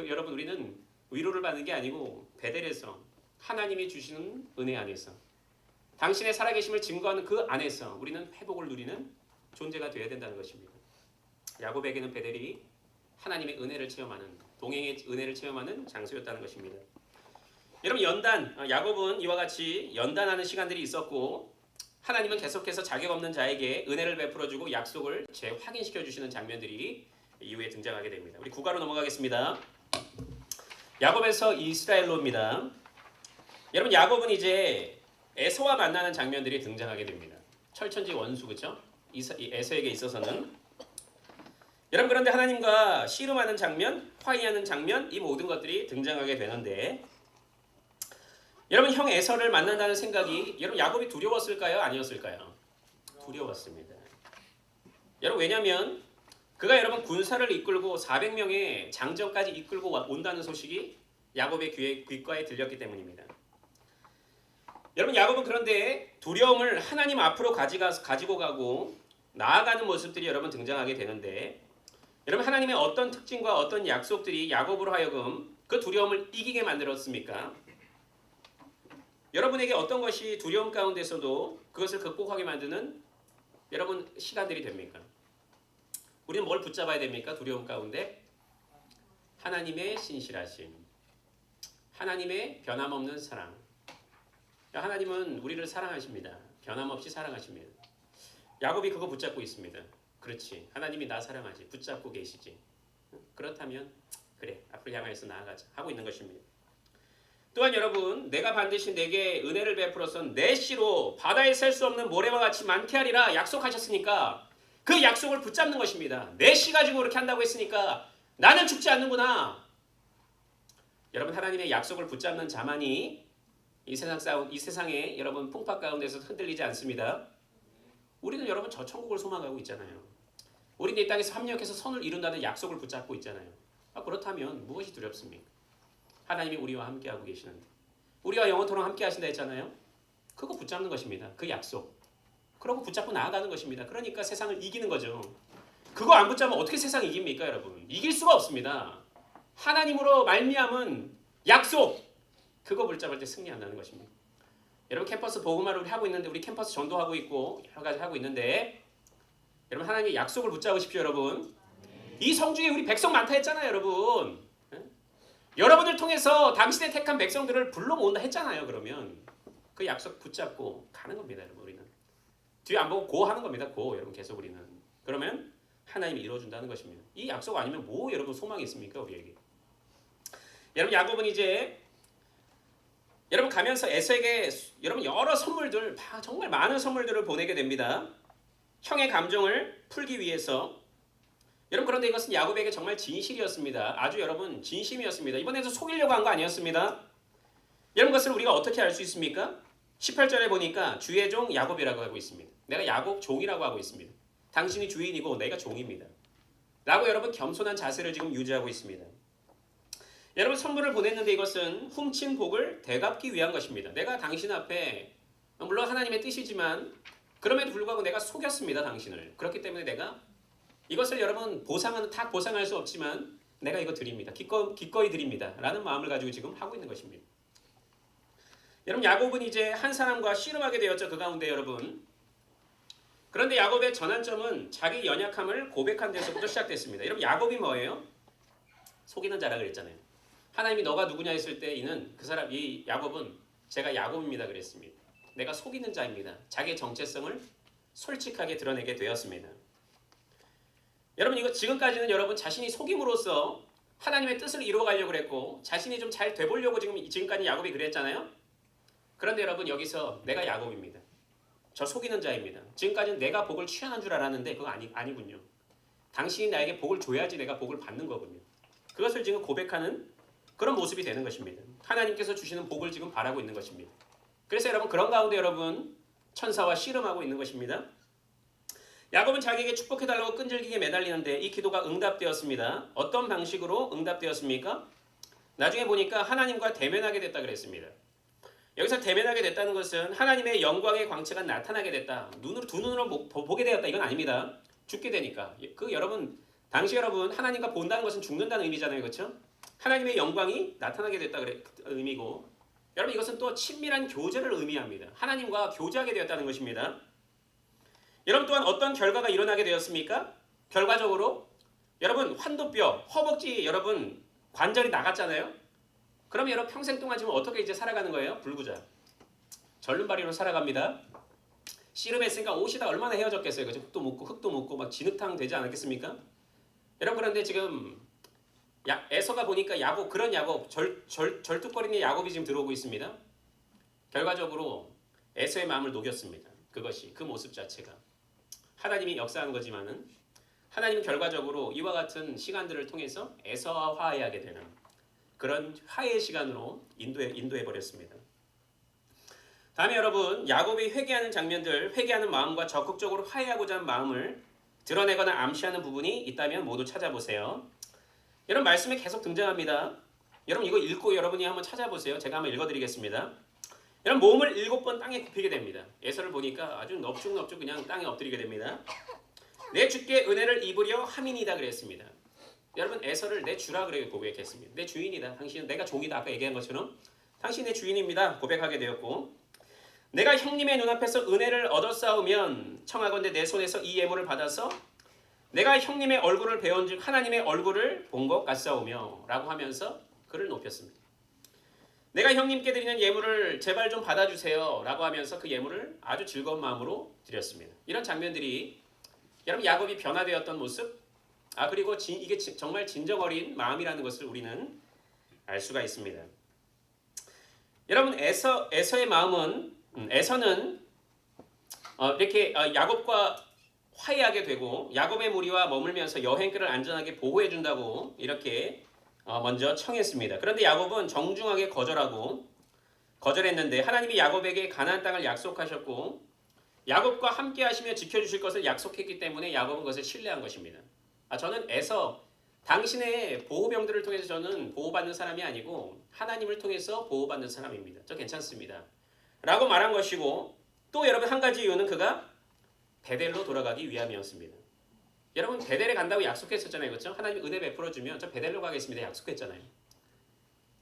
[SPEAKER 1] 여러분 우리는 위로를 받는 게 아니고 베델에서 하나님이 주시는 은혜 안에서 당신의 살아계심을 증거하는 그 안에서 우리는 회복을 누리는 존재가 되어야 된다는 것입니다. 야곱에게는 베델이 하나님의 은혜를 체험하는 동행의 은혜를 체험하는 장소였다는 것입니다. 여러분 야곱은 이와 같이 연단하는 시간들이 있었고 하나님은 계속해서 자격 없는 자에게 은혜를 베풀어주고 약속을 재확인시켜 주시는 장면들이 이후에 등장하게 됩니다. 우리 구가로 넘어가겠습니다. 야곱에서 이스라엘로입니다. 여러분 야곱은 이제 에서와 만나는 장면들이 등장하게 됩니다. 철천지 원수 그렇죠? 에서에게 있어서는 여러분 그런데 하나님과 씨름하는 장면, 화해하는 장면 이 모든 것들이 등장하게 되는데 여러분 형 에서를 만난다는 생각이 여러분 야곱이 두려웠을까요? 아니었을까요? 두려웠습니다. 여러분 왜냐하면 그가 여러분 군사를 이끌고 400명의 장정까지 이끌고 온다는 소식이 야곱의 귓가에 들렸기 때문입니다. 여러분 야곱은 그런데 두려움을 하나님 앞으로 가지고 가고 나아가는 모습들이 여러분 등장하게 되는데 여러분 하나님의 어떤 특징과 어떤 약속들이 야곱으로 하여금 그 두려움을 이기게 만들었습니까? 여러분에게 어떤 것이 두려움 가운데서도 그것을 극복하게 만드는 여러분 시간들이 됩니까? 우리는 뭘 붙잡아야 됩니까? 두려움 가운데 하나님의 신실하심, 하나님의 변함없는 사랑. 하나님은 우리를 사랑하십니다. 변함없이 사랑하십니다. 야곱이 그거 붙잡고 있습니다. 그렇지. 하나님이 나 사랑하지. 붙잡고 계시지. 그렇다면 그래. 앞으로 향하여서 나아가자. 하고 있는 것입니다. 또한 여러분 내가 반드시 내게 은혜를 베풀어서 내 씨로 바다에 셀 수 없는 모래와 같이 많게 하리라 약속하셨으니까 그 약속을 붙잡는 것입니다. 내 씨 가지고 그렇게 한다고 했으니까 나는 죽지 않는구나. 여러분 하나님의 약속을 붙잡는 자만이 이 세상에 여러분 풍파 가운데서 흔들리지 않습니다. 우리는 여러분 저 천국을 소망하고 있잖아요. 우리는 이 땅에서 합력해서 선을 이룬다는 약속을 붙잡고 있잖아요. 그렇다면 무엇이 두렵습니까? 하나님이 우리와 함께하고 계시는데 우리와 영원토록 함께 하신다 했잖아요. 그거 붙잡는 것입니다. 그 약속. 그러고 붙잡고 나아가는 것입니다. 그러니까 세상을 이기는 거죠. 그거 안 붙잡으면 어떻게 세상을 이깁니까 여러분? 이길 수가 없습니다. 하나님으로 말미암은 약속 그거 붙잡을 때 승리 안 나는 것입니다. 여러분 캠퍼스 복음화를 우리 하고 있는데 우리 캠퍼스 전도하고 있고 여러 가지 하고 있는데 여러분 하나님의 약속을 붙잡으십시오. 여러분 이 성중에 우리 백성 많다 했잖아요. 여러분 여러분을 통해서 당신의 택한 백성들을 불러 모은다 했잖아요. 그러면 그 약속 붙잡고 가는 겁니다. 여러분 우리는 뒤에 안 보고 고 하는 겁니다. 고 여러분 계속 우리는 그러면 하나님이 이루어준다는 것입니다. 이 약속 아니면 뭐 여러분 소망이 있습니까 우리에게? 여러분 야곱은 이제 여러분 가면서 에서에게 여러분 여러 선물들 정말 많은 선물들을 보내게 됩니다. 형의 감정을 풀기 위해서 여러분 그런데 이것은 야곱에게 정말 진실이었습니다. 아주 여러분 진심이었습니다. 이번에도 속이려고 한 거 아니었습니다. 여러분 그것을 우리가 어떻게 알 수 있습니까? 18절에 보니까 주의 종 야곱이라고 하고 있습니다. 내가 야곱 종이라고 하고 있습니다. 당신이 주인이고 내가 종입니다. 라고 여러분 겸손한 자세를 지금 유지하고 있습니다. 여러분 선물을 보냈는데 이것은 훔친 복을 되갚기 위한 것입니다. 내가 당신 앞에 물론 하나님의 뜻이지만 그럼에도 불구하고 내가 속였습니다. 당신을. 그렇기 때문에 내가 이것을 여러분 다 보상할 수 없지만 내가 이거 드립니다. 기꺼이 드립니다. 라는 마음을 가지고 지금 하고 있는 것입니다. 여러분 야곱은 이제 한 사람과 씨름하게 되었죠. 그 가운데 여러분. 그런데 야곱의 전환점은 자기 연약함을 고백한 데서부터 시작됐습니다. 여러분 야곱이 뭐예요? 속이는 자라 그랬잖아요. 하나님이 너가 누구냐 했을 때 이 야곱은 제가 야곱입니다 그랬습니다. 내가 속이는 자입니다. 자기의 정체성을 솔직하게 드러내게 되었습니다. 여러분 이거 지금까지는 여러분 자신이 속임으로써 하나님의 뜻을 이루어가려고 그랬고 자신이 좀 잘 돼보려고 지금까지 야곱이 그랬잖아요. 그런데 여러분 여기서 내가 야곱입니다. 저 속이는 자입니다. 지금까지는 내가 복을 취하는 줄 알았는데 그거 아니군요. 당신이 나에게 복을 줘야지 내가 복을 받는 거군요. 그것을 지금 고백하는 그런 모습이 되는 것입니다. 하나님께서 주시는 복을 지금 바라고 있는 것입니다. 그래서 여러분 그런 가운데 여러분 천사와 씨름하고 있는 것입니다. 야곱은 자기에게 축복해달라고 끈질기게 매달리는데 이 기도가 응답되었습니다. 어떤 방식으로 응답되었습니까? 나중에 보니까 하나님과 대면하게 됐다 그랬습니다. 여기서 대면하게 됐다는 것은 하나님의 영광의 광채가 나타나게 됐다. 두 눈으로 보게 되었다. 이건 아닙니다. 죽게 되니까. 여러분 당시 여러분 하나님과 본다는 것은 죽는다는 의미잖아요. 그렇죠? 하나님의 영광이 나타나게 됐다 의미고 여러분 이것은 또 친밀한 교제를 의미합니다. 하나님과 교제하게 되었다는 것입니다. 여러분 또한 어떤 결과가 일어나게 되었습니까? 결과적으로 여러분 환도뼈, 허벅지 여러분 관절이 나갔잖아요. 그럼 여러분 평생 동안 지금 어떻게 이제 살아가는 거예요? 불구자. 절름발이로 살아갑니다. 씨름했으니까 옷이 다 얼마나 헤어졌겠어요. 그죠? 흙도 묻고 막 진흙탕 되지 않았겠습니까? 여러분 그런데 지금 에서가 보니까 그런 야곱, 절뚝거리는 야곱이 지금 들어오고 있습니다. 결과적으로 에서의 마음을 녹였습니다. 그 모습 자체가. 하나님이 역사한 거지만은 하나님은 결과적으로 이와 같은 시간들을 통해서 에서와 화해하게 되는 그런 화해의 시간으로 인도해 버렸습니다. 다음에 여러분 야곱이 회개하는 장면들, 회개하는 마음과 적극적으로 화해하고자 하는 마음을 드러내거나 암시하는 부분이 있다면 모두 찾아보세요. 여러분 말씀에 계속 등장합니다. 여러분 이거 읽고 여러분이 한번 찾아보세요. 제가 한번 읽어드리겠습니다. 여러분 몸을 7번 땅에 굽히게 됩니다. 에서를 보니까 아주 넙죽넙죽 그냥 땅에 엎드리게 됩니다. 내 주께 은혜를 입으려 함이니이다 그랬습니다. 여러분 에서를 내 주라 그렇게 고백했습니다. 내 주인이다. 당신은 내가 종이다. 아까 얘기한 것처럼 당신 내 주인입니다. 고백하게 되었고 내가 형님의 눈앞에서 은혜를 얻었사오면 청하건대 내 손에서 이 예물을 받아서 내가 형님의 얼굴을 배운즉 하나님의 얼굴을 본 것 같사오며 라고 하면서 그를 높였습니다. 내가 형님께 드리는 예물을 제발 좀 받아주세요 라고 하면서 그 예물을 아주 즐거운 마음으로 드렸습니다. 이런 장면들이 여러분 야곱이 변화되었던 모습 그리고 이게 정말 진정 어린 마음이라는 것을 우리는 알 수가 있습니다. 여러분 에서의 마음은 에서는 이렇게 야곱과 화해하게 되고 야곱의 무리와 머물면서 여행길을 안전하게 보호해 준다고 이렇게 먼저 청했습니다. 그런데 야곱은 정중하게 거절했는데 하나님이 야곱에게 가나안 땅을 약속하셨고 야곱과 함께 하시며 지켜주실 것을 약속했기 때문에 야곱은 그것을 신뢰한 것입니다. 저는 당신의 보호병들을 통해서 저는 보호받는 사람이 아니고 하나님을 통해서 보호받는 사람입니다. 저 괜찮습니다. 라고 말한 것이고 또 여러분 한 가지 이유는 그가 베델로 돌아가기 위함이었습니다. 여러분 베델에 간다고 약속했었잖아요. 그렇죠? 하나님 은혜 베풀어주면 저 베델로 가겠습니다. 약속했잖아요.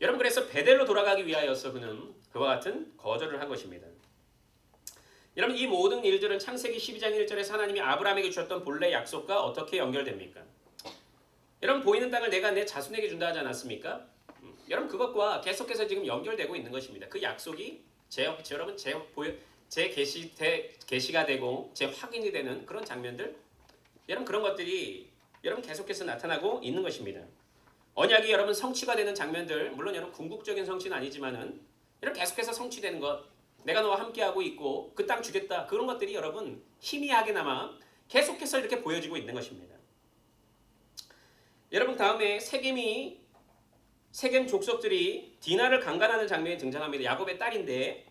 [SPEAKER 1] 여러분 그래서 베델로 돌아가기 위하여서 그는 그와 같은 거절을 한 것입니다. 여러분 이 모든 일들은 창세기 12장 1절에서 하나님이 아브라함에게 주셨던 본래 약속과 어떻게 연결됩니까? 여러분 보이는 땅을 내가 내 자손에게 준다 하지 않았습니까? 여러분 그것과 계속해서 지금 연결되고 있는 것입니다. 그 약속이 여러분 제 계시가 되고 제 확인이 되는 그런 장면들, 여러분 그런 것들이 여러분 계속해서 나타나고 있는 것입니다. 언약이 여러분 성취가 되는 장면들, 물론 여러분 궁극적인 성취는 아니지만은 여러분 계속해서 성취되는 것, 내가 너와 함께하고 있고 그 땅 주겠다, 그런 것들이 여러분 희미하게나마 계속해서 이렇게 보여지고 있는 것입니다. 여러분 다음에 세겜 족속들이 디나를 강간하는 장면이 등장합니다. 야곱의 딸인데,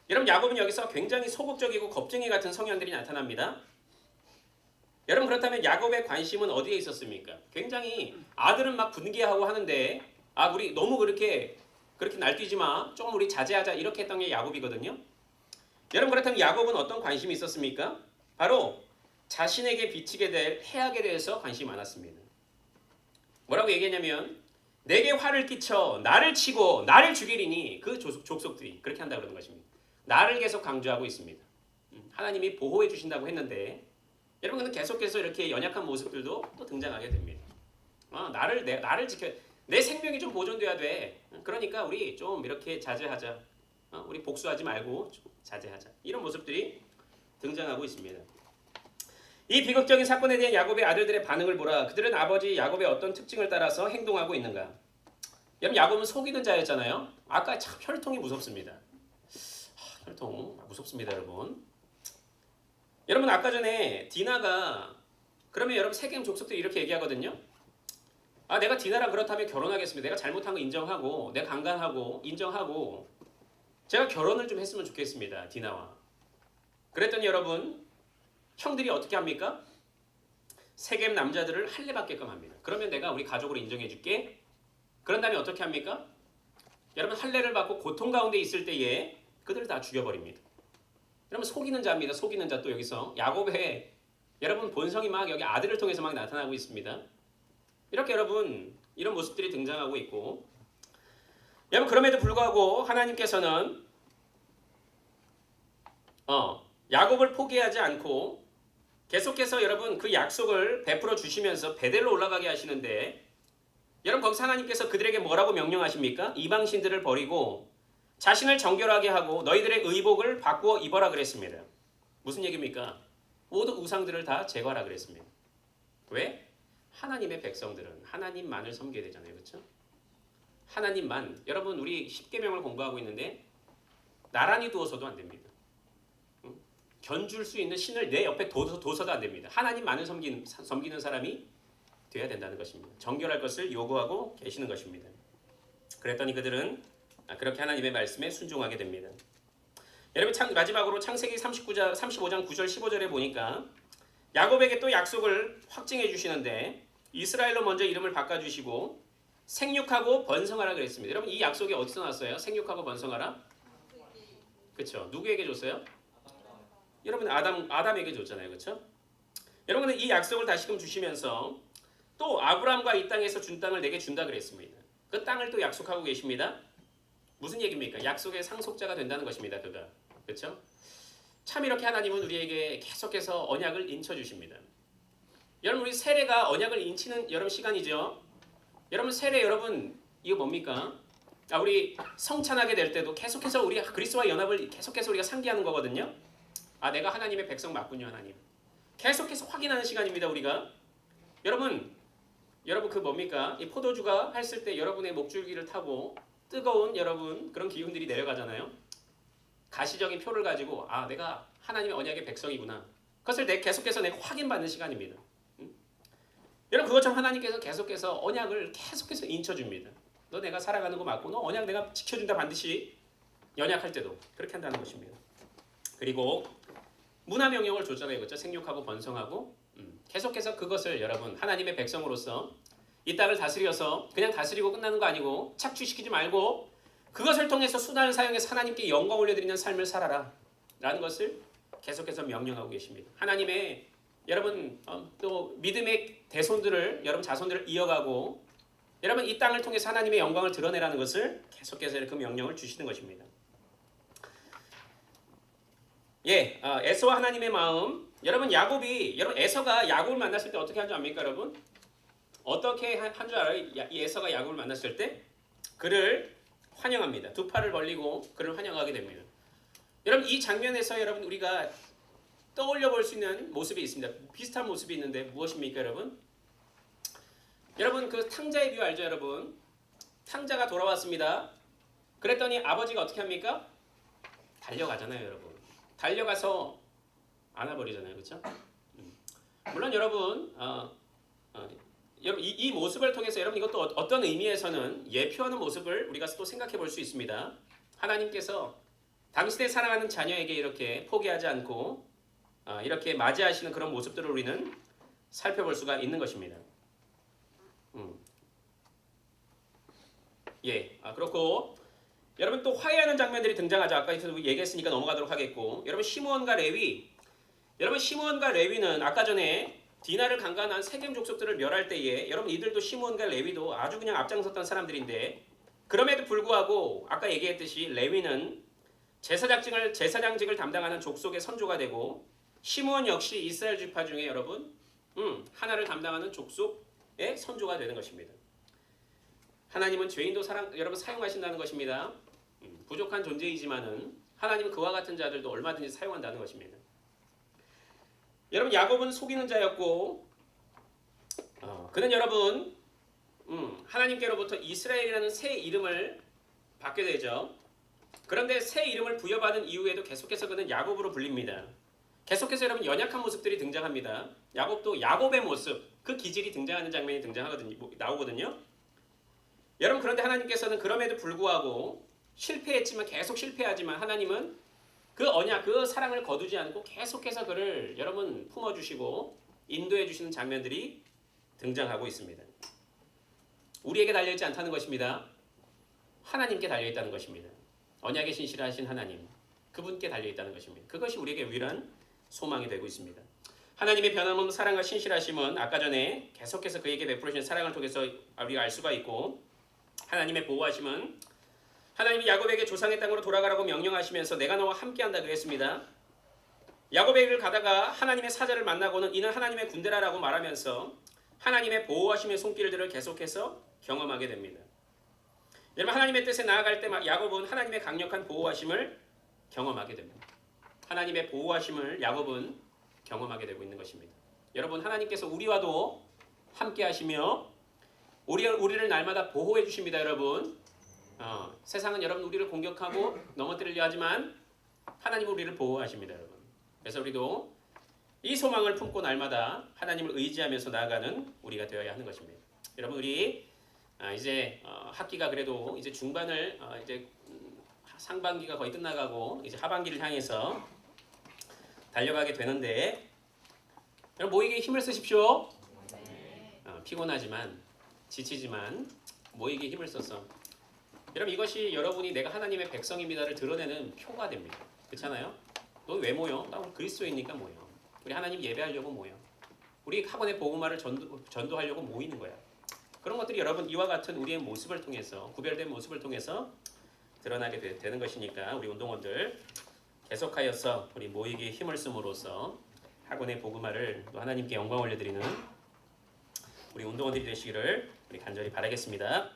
[SPEAKER 1] 여러분 야곱은 여기서 굉장히 소극적이고 겁쟁이 같은 성향들이 나타납니다. 여러분 그렇다면 야곱의 관심은 어디에 있었습니까? 굉장히 아들은 막 분개하고 하는데 우리 너무 그렇게 날뛰지 마, 조금 우리 자제하자, 이렇게 했던 게 야곱이거든요. 여러분 그렇다면 야곱은 어떤 관심이 있었습니까? 바로 자신에게 비치게 될 해악에 대해서 관심이 많았습니다. 뭐라고 얘기했냐면 내게 화를 끼쳐 나를 치고 나를 죽이리니 그 족속들이 그렇게 한다고 그러는 것입니다. 나를 계속 강조하고 있습니다. 하나님이 보호해 주신다고 했는데 여러분 근데 계속해서 이렇게 연약한 모습들도 또 등장하게 됩니다. 나를 지켜, 내 생명이 좀 보존돼야 돼. 그러니까 우리 좀 이렇게 자제하자. 우리 복수하지 말고 좀 자제하자. 이런 모습들이 등장하고 있습니다. 이 비극적인 사건에 대한 야곱의 아들들의 반응을 보라. 그들은 아버지 야곱의 어떤 특징을 따라서 행동하고 있는가? 여러분 야곱은 속이는 자였잖아요. 아까 참 혈통이 무섭습니다. 혈통 무섭습니다, 여러분. 여러분 아까 전에 디나가, 그러면 여러분 세겜 족속들이 이렇게 얘기하거든요. 내가 디나랑 그렇다면 결혼하겠습니다. 내가 잘못한 거 인정하고 내가 강간하고 인정하고 제가 결혼을 좀 했으면 좋겠습니다, 디나와. 그랬더니 여러분 형들이 어떻게 합니까? 세겜 남자들을 할례받게끔 합니다. 그러면 내가 우리 가족으로 인정해 줄게. 그런 다음에 어떻게 합니까? 여러분 할례를 받고 고통 가운데 있을 때에 그들을 다 죽여버립니다. 여러분 속이는 자입니다. 속이는 자. 또 여기서 야곱의 여러분 본성이 막 여기 아들을 통해서 막 나타나고 있습니다. 이렇게 여러분 이런 모습들이 등장하고 있고, 여러분 그럼에도 불구하고 하나님께서는 야곱을 포기하지 않고 계속해서 여러분 그 약속을 베풀어 주시면서 베델로 올라가게 하시는데, 여러분 거기서 하나님께서 그들에게 뭐라고 명령하십니까? 이방신들을 버리고 자신을 정결하게 하고 너희들의 의복을 바꾸어 입어라 그랬습니다. 무슨 얘기입니까? 모든 우상들을 다 제거하라 그랬습니다. 왜? 하나님의 백성들은 하나님만을 섬겨야 되잖아요. 그렇죠? 하나님만. 여러분 우리 10계명을 공부하고 있는데 나란히 두어서도 안 됩니다. 견줄 수 있는 신을 내 옆에 둬서도 안 됩니다. 하나님만을 섬기는 사람이 되어야 된다는 것입니다. 정결할 것을 요구하고 계시는 것입니다. 그랬더니 그들은 그렇게 하나님의 말씀에 순종하게 됩니다. 여러분 마지막으로 창세기 35장 9절 15절에 보니까 야곱에게 또 약속을 확증해 주시는데 이스라엘로 먼저 이름을 바꿔주시고 생육하고 번성하라 그랬습니다. 여러분 이 약속이 어디서 나왔어요? 생육하고 번성하라? 그렇죠. 누구에게 줬어요? 여러분 아담에게 줬잖아요. 그렇죠? 여러분은 이 약속을 다시금 주시면서 또 아브라함과 이 땅에서 준 땅을 내게 준다 그랬습니다. 그 땅을 또 약속하고 계십니다. 무슨 얘기입니까? 약속의 상속자가 된다는 것입니다. 그가. 그렇죠? 참 이렇게 하나님은 우리에게 계속해서 언약을 인쳐 주십니다. 여러분 우리 세례가 언약을 인치는 여러분 시간이죠. 여러분 세례 여러분 이거 뭡니까? 우리 성찬하게 될 때도 계속해서 우리 그리스도와 연합을 계속해서 우리가 상기하는 거거든요. 내가 하나님의 백성 맞군요, 하나님. 계속해서 확인하는 시간입니다, 우리가. 여러분 그 뭡니까? 이 포도주가 했을 때 여러분의 목줄기를 타고 뜨거운 여러분 그런 기운들이 내려가잖아요. 가시적인 표를 가지고 내가 하나님의 언약의 백성이구나. 그것을 계속해서 내가 확인받는 시간입니다. 여러분 그것처럼 하나님께서 계속해서 언약을 계속해서 인쳐줍니다. 너 내가 살아가는 거 맞고 너 언약 내가 지켜준다 반드시. 연약할 때도 그렇게 한다는 것입니다. 그리고 문화 명령을 줬잖아요. 그렇죠? 생육하고 번성하고 계속해서 그것을 여러분 하나님의 백성으로서 이 땅을 다스려서 그냥 다스리고 끝나는 거 아니고 착취시키지 말고 그것을 통해서 수단을 사용해서 하나님께 영광 올려드리는 삶을 살아라 라는 것을 계속해서 명령하고 계십니다. 하나님의 여러분 또 믿음의 대손들을 여러분 자손들을 이어가고 여러분 이 땅을 통해서 하나님의 영광을 드러내라는 것을 계속해서 그 명령을 주시는 것입니다. 예, 에서와 하나님의 마음. 여러분 에서가 야곱을 만났을 때 어떻게 한 줄 압니까, 여러분? 어떻게 한 줄 알아요? 이 에서가 야곱을 만났을 때 그를 환영합니다. 두 팔을 벌리고 그를 환영하게 됩니다. 여러분 이 장면에서 여러분 우리가 떠올려 볼 수 있는 모습이 있습니다. 비슷한 모습이 있는데 무엇입니까, 여러분? 여러분 그 탕자의 비유 알죠, 여러분? 탕자가 돌아왔습니다. 그랬더니 아버지가 어떻게 합니까? 달려가잖아요, 여러분. 달려가서 안아버리잖아요, 그렇죠? 물론 여러분, 여러분 이 모습을 통해서 여러분 이것도 어떤 의미에서는 예표하는 모습을 우리가 또 생각해 볼 수 있습니다. 하나님께서 당신의 사랑하는 자녀에게 이렇게 포기하지 않고 이렇게 맞이하시는 그런 모습들을 우리는 살펴볼 수가 있는 것입니다. 예, 그렇고 여러분 또 화해하는 장면들이 등장하죠. 아까 얘기했으니까 넘어가도록 하겠고, 여러분 시므온과 레위, 여러분 시므온과 레위는 아까 전에 디나를 강간한 세겜 족속들을 멸할 때에 여러분 이들도 시므온과 레위도 아주 그냥 앞장섰던 사람들인데, 그럼에도 불구하고 아까 얘기했듯이 레위는 제사장직을 담당하는 족속의 선조가 되고, 시므온 역시 이스라엘 지파 중에 여러분 하나를 담당하는 족속의 선조가 되는 것입니다. 하나님은 죄인도 여러분 사용하신다는 것입니다. 부족한 존재이지만은 하나님은 그와 같은 자들도 얼마든지 사용한다는 것입니다. 여러분 야곱은 속이는 자였고, 그는 여러분 하나님께로부터 이스라엘이라는 새 이름을 받게 되죠. 그런데 새 이름을 부여받은 이후에도 계속해서 그는 야곱으로 불립니다. 계속해서 여러분 연약한 모습들이 등장합니다. 야곱도 야곱의 모습, 그 기질이 등장하는 장면이 나오거든요. 여러분 그런데 하나님께서는 그럼에도 불구하고 계속 실패하지만 하나님은 그 언약, 그 사랑을 거두지 않고 계속해서 그를 여러분 품어주시고 인도해 주시는 장면들이 등장하고 있습니다. 우리에게 달려있지 않다는 것입니다. 하나님께 달려있다는 것입니다. 언약의 신실하신 하나님, 그분께 달려있다는 것입니다. 그것이 우리에게 유일한 소망이 되고 있습니다. 하나님의 변함없는 사랑과 신실하심은 아까 전에 계속해서 그에게 베풀으신 사랑을 통해서 우리가 알 수가 있고, 하나님의 보호하심은 하나님이 야곱에게 조상의 땅으로 돌아가라고 명령하시면서 내가 너와 함께한다 그랬습니다. 야곱의 길을 가다가 하나님의 사자를 만나고는 이는 하나님의 군대라라고 말하면서 하나님의 보호하심의 손길들을 계속해서 경험하게 됩니다. 여러분 하나님의 뜻에 나아갈 때 야곱은 하나님의 강력한 보호하심을 경험하게 됩니다. 하나님의 보호하심을 야곱은 경험하게 되고 있는 것입니다. 여러분 하나님께서 우리와도 함께 하시며 우리를 날마다 보호해 주십니다. 여러분 세상은 여러분 우리를 공격하고 넘어뜨리려 하지만 하나님은 우리를 보호하십니다. 여러분. 그래서 우리도 이 소망을 품고 날마다 하나님을 의지하면서 나아가는 우리가 되어야 하는 것입니다. 여러분 우리 이제 학기가 그래도 이제 중반을 이제 상반기가 거의 끝나가고 이제 하반기를 향해서 달려가게 되는데, 여러분 모이기에 힘을 쓰십시오. 피곤하지만 지치지만 모이기에 힘을 써서 여러분 이것이 여러분이 내가 하나님의 백성입니다를 드러내는 표가 됩니다. 그렇잖아요? 너 왜 모여? 나 그리스도이니까 모여. 우리 하나님 예배하려고 모여. 우리 학원의 복음화를 전도하려고 모이는 거야. 그런 것들이 여러분 이와 같은 우리의 모습을 통해서, 구별된 모습을 통해서 드러나게 되는 것이니까 우리 운동원들 계속하여서 우리 모이기에 힘을 씀으로써 학원의 복음화를 또 하나님께 영광 올려드리는 우리 운동원들이 되시기를 우리 간절히 바라겠습니다.